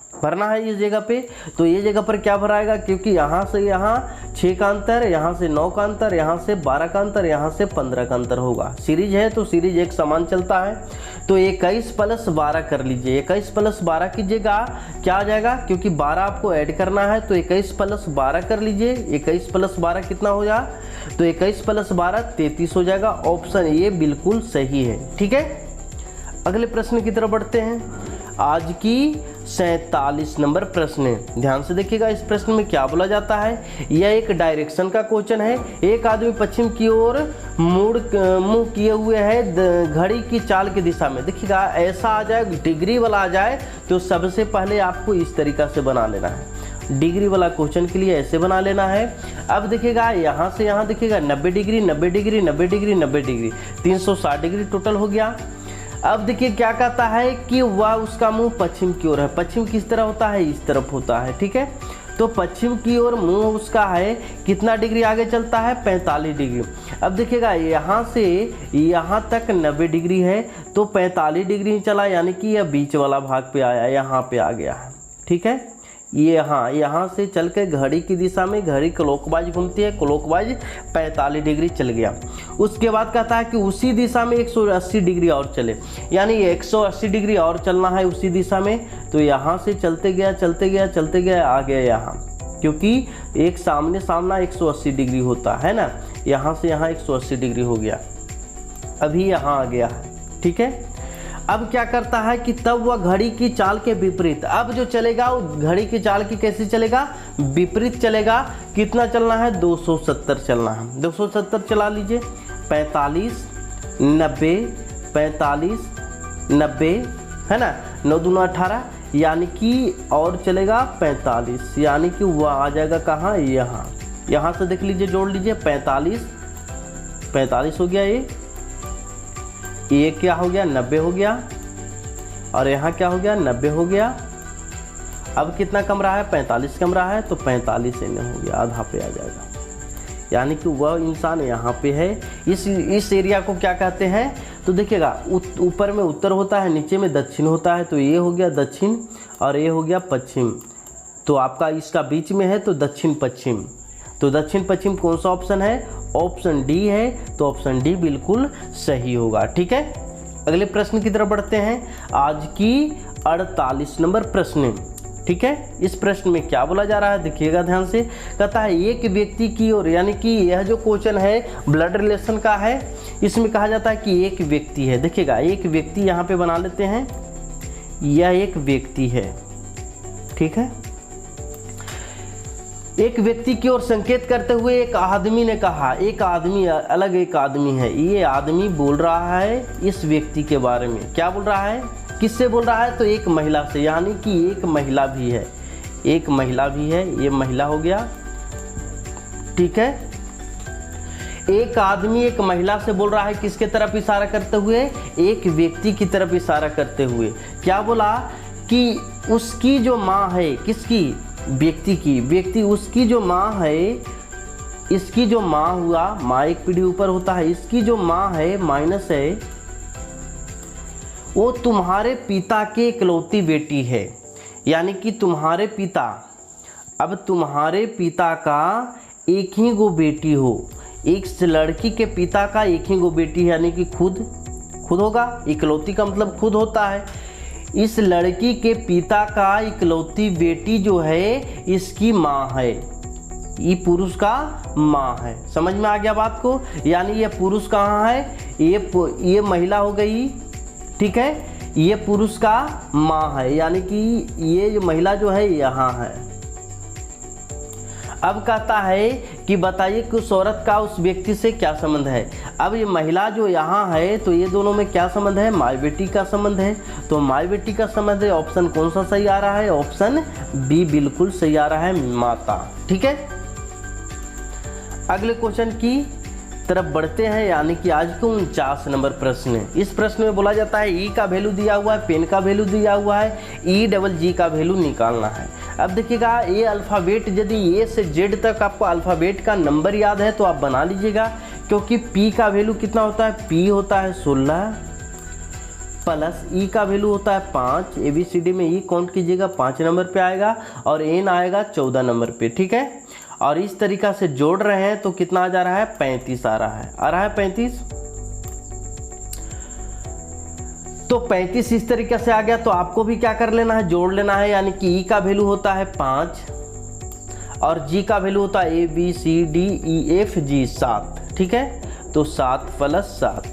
इस जगह पे। तो ये जगह पर क्या भराएगा, क्योंकि यहाँ से यहाँ 6 का अंतर, यहाँ से 9 का अंतर, यहाँ से 12 का अंतर, यहाँ से 15 का अंतर होगा। सीरीज है तो सीरीज एक समान चलता है। तो 21 + 12 कर लीजिए। 21 + 12 कीजिएगा, क्या आ जाएगा, क्योंकि 12 आपको ऐड करना है, तो 21 + 12 कर लीजिए। 21 + 12 कितना हो जाए, तो 21 + 12 33 हो जाएगा। ऑप्शन ये बिल्कुल सही है। ठीक है, अगले प्रश्न की तरफ बढ़ते हैं। आज की 47 नंबर प्रश्न है, ध्यान से देखिएगा। इस प्रश्न में क्या बोला जाता है, यह एक डायरेक्शन का क्वेश्चन है। एक आदमी पश्चिम की ओर मुंह किए हुए है घड़ी की चाल की दिशा में। देखिएगा ऐसा आ जाए, डिग्री वाला आ जाए, तो सबसे पहले आपको इस तरीका से बना लेना है। डिग्री वाला क्वेश्चन के लिए ऐसे बना लेना है। अब देखिएगा यहाँ से यहाँ देखिएगा 90 degree 90 degree 90 degree 90 degree 360 degree total हो गया। अब देखिए क्या कहता है कि वह उसका मुंह पश्चिम की ओर है। पश्चिम किस तरह होता है, इस तरफ होता है। ठीक है, तो पश्चिम की ओर मुंह उसका है, कितना डिग्री आगे चलता है, 45 डिग्री। अब देखिएगा यहाँ से यहाँ तक 90 डिग्री है, तो 45 डिग्री ही चला, यानी कि यह बीच वाला भाग पे आया, यहाँ पे आ गया है। ठीक है, ये हाँ यहाँ से चल के घड़ी की दिशा में, घड़ी क्लॉकवाइज घूमती है, क्लॉकवाइज 45 डिग्री चल गया। उसके बाद कहता है कि उसी दिशा में 180 डिग्री और चले, यानी 180 डिग्री और चलना है उसी दिशा में। तो यहाँ से चलते गया चलते गया चलते गया, आ गया यहाँ, क्योंकि एक सामने सामना 180 डिग्री होता है ना। यहाँ से यहाँ 180 डिग्री हो गया, अभी यहाँ आ गया है। ठीक है, अब क्या करता है कि तब वह घड़ी की चाल के विपरीत, अब जो चलेगा वो घड़ी की चाल की कैसे चलेगा, विपरीत चलेगा। कितना चलना है, 270 चलना है। 270 चला लीजिए, 45 90 45 90 है ना, 9 दूना 18, यानी कि और चलेगा 45, यानी कि वह आ जाएगा कहाँ, यहाँ। यहाँ से देख लीजिए, जोड़ लीजिए, 45 हो गया, ये क्या हो गया, 90 हो गया, और यहाँ क्या हो गया, 90 हो गया। अब कितना कम रहा है, 45 कम रहा है, तो 45 इन्हें हो गया, आधा पे आ जाएगा। यानी कि वह इंसान यहाँ पे है। इस एरिया को क्या कहते हैं, तो देखिएगा ऊपर में उत्तर होता है, नीचे में दक्षिण होता है। तो ये हो गया दक्षिण और ये हो गया पश्चिम। तो आपका इसका बीच में है, तो दक्षिण पश्चिम। तो दक्षिण पश्चिम कौन सा ऑप्शन है, ऑप्शन डी है। तो ऑप्शन डी बिल्कुल सही होगा। ठीक है, अगले प्रश्न की तरफ बढ़ते हैं। आज की 48 नंबर प्रश्न, ठीक है। इस प्रश्न में क्या बोला जा रहा है, देखिएगा ध्यान से। कहता है एक व्यक्ति की ओर, यानी कि यह जो क्वेश्चन है ब्लड रिलेशन का है। इसमें कहा जाता है कि एक व्यक्ति है, देखिएगा एक व्यक्ति यहाँ पे बना लेते हैं, यह एक व्यक्ति है, ठीक है। एक व्यक्ति की ओर संकेत करते हुए एक आदमी ने कहा, एक आदमी अलग एक आदमी है, ये आदमी बोल रहा है इस व्यक्ति के बारे में। क्या बोल रहा है, किससे बोल रहा है, तो एक महिला से, यानी कि एक महिला भी है, एक महिला भी है, ये महिला हो गया, ठीक है। एक आदमी एक महिला से बोल रहा है, किसके तरफ इशारा करते हुए, एक व्यक्ति की तरफ इशारा करते हुए। क्या बोला कि उसकी जो माँ है, किसकी, व्यक्ति की, व्यक्ति उसकी जो माँ है, इसकी जो माँ हुआ, माँ एक पीढ़ी ऊपर होता है, इसकी जो माँ है माइनस है, वो तुम्हारे पिता की इकलौती बेटी है। यानी कि तुम्हारे पिता, अब तुम्हारे पिता का एक ही गो बेटी हो, एक लड़की के पिता का एक ही गो बेटी है, यानी कि खुद होगा, इकलौती का मतलब खुद होता है। इस लड़की के पिता का इकलौती बेटी जो है इसकी माँ है, ये पुरुष का माँ है। समझ में आ गया बात को, यानी ये पुरुष कहाँ है, ये महिला हो गई, ठीक है, ये पुरुष का माँ है, यानी कि ये जो महिला जो है यहाँ है। अब कहता है कि बताइए कि उस औरत का उस व्यक्ति से क्या संबंध है। अब ये महिला जो यहाँ है, तो ये दोनों में क्या संबंध है, माँ बेटी का संबंध है। तो माँ बेटी का संबंध है, ऑप्शन कौन सा सही आ रहा है, ऑप्शन बी बिल्कुल सही आ रहा है, माता, ठीक है। अगले क्वेश्चन की तरफ बढ़ते हैं, यानी कि आज को 49 नंबर प्रश्न है। इस प्रश्न में बोला जाता है ई का वैल्यू दिया हुआ है, पेन का वैल्यू दिया हुआ है, ई डबल जी का वैल्यू निकालना है। अब देखिएगा ये अल्फ़ाबेट, यदि ए से जेड तक आपको अल्फ़ाबेट का नंबर याद है तो आप बना लीजिएगा, क्योंकि पी का वैल्यू कितना होता है, पी होता है 16 प्लस ई का वैल्यू होता है 5। ABCD में ई काउंट कीजिएगा 5 नंबर पे आएगा और एन आएगा 14 नंबर पे, ठीक है। और इस तरीका से जोड़ रहे हैं तो कितना आ जा रहा है, 35 आ रहा है 35। तो 35 इस तरीके से आ गया, तो आपको भी क्या कर लेना है, जोड़ लेना है। यानी कि ई का वैल्यू होता है 5 और जी का वैल्यू होता है ABCDEFG 7, ठीक है। तो 7 प्लस 7,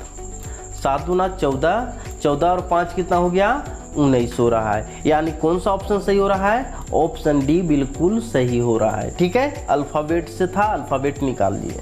7 दूना 14, 14 और 5 कितना हो गया, 19 हो रहा है। यानी कौन सा ऑप्शन सही हो रहा है, ऑप्शन डी बिल्कुल सही हो रहा है, ठीक है। अल्फ़ाबेट से था, अल्फ़ाबेट निकाल लिए।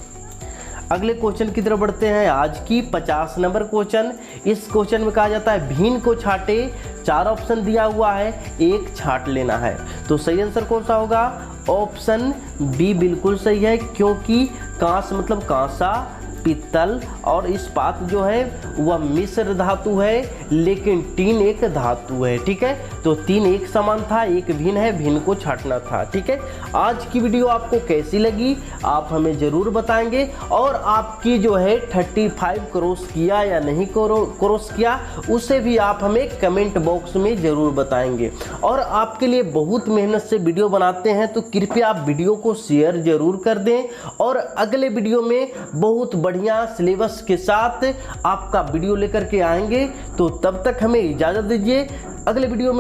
अगले क्वेश्चन की तरफ बढ़ते हैं, आज की 50 नंबर क्वेश्चन। इस क्वेश्चन में कहा जाता है भिन्न को छाटे, 4 ऑप्शन दिया हुआ है, एक छाट लेना है। तो सही आंसर कौन सा होगा, ऑप्शन बी बिल्कुल सही है, क्योंकि कांस मतलब कांसा, पित्तल और इस्पात जो है वह मिश्र धातु है, लेकिन टीन एक धातु है, ठीक है। तो 3 एक समान था, एक भिन्न है, भिन्न को छाटना था, ठीक है। आज की वीडियो आपको कैसी लगी आप हमें ज़रूर बताएंगे, और आपकी जो है 35 क्रॉस किया या नहीं क्रॉस किया उसे भी आप हमें कमेंट बॉक्स में ज़रूर बताएंगे। और आपके लिए बहुत मेहनत से वीडियो बनाते हैं, तो कृपया आप वीडियो को शेयर ज़रूर कर दें, और अगले वीडियो में बहुत बढ़िया सिलेबस के साथ आपका वीडियो लेकर के आएंगे। तो तब तक हमें इजाज़त दीजिए, अगले वीडियो में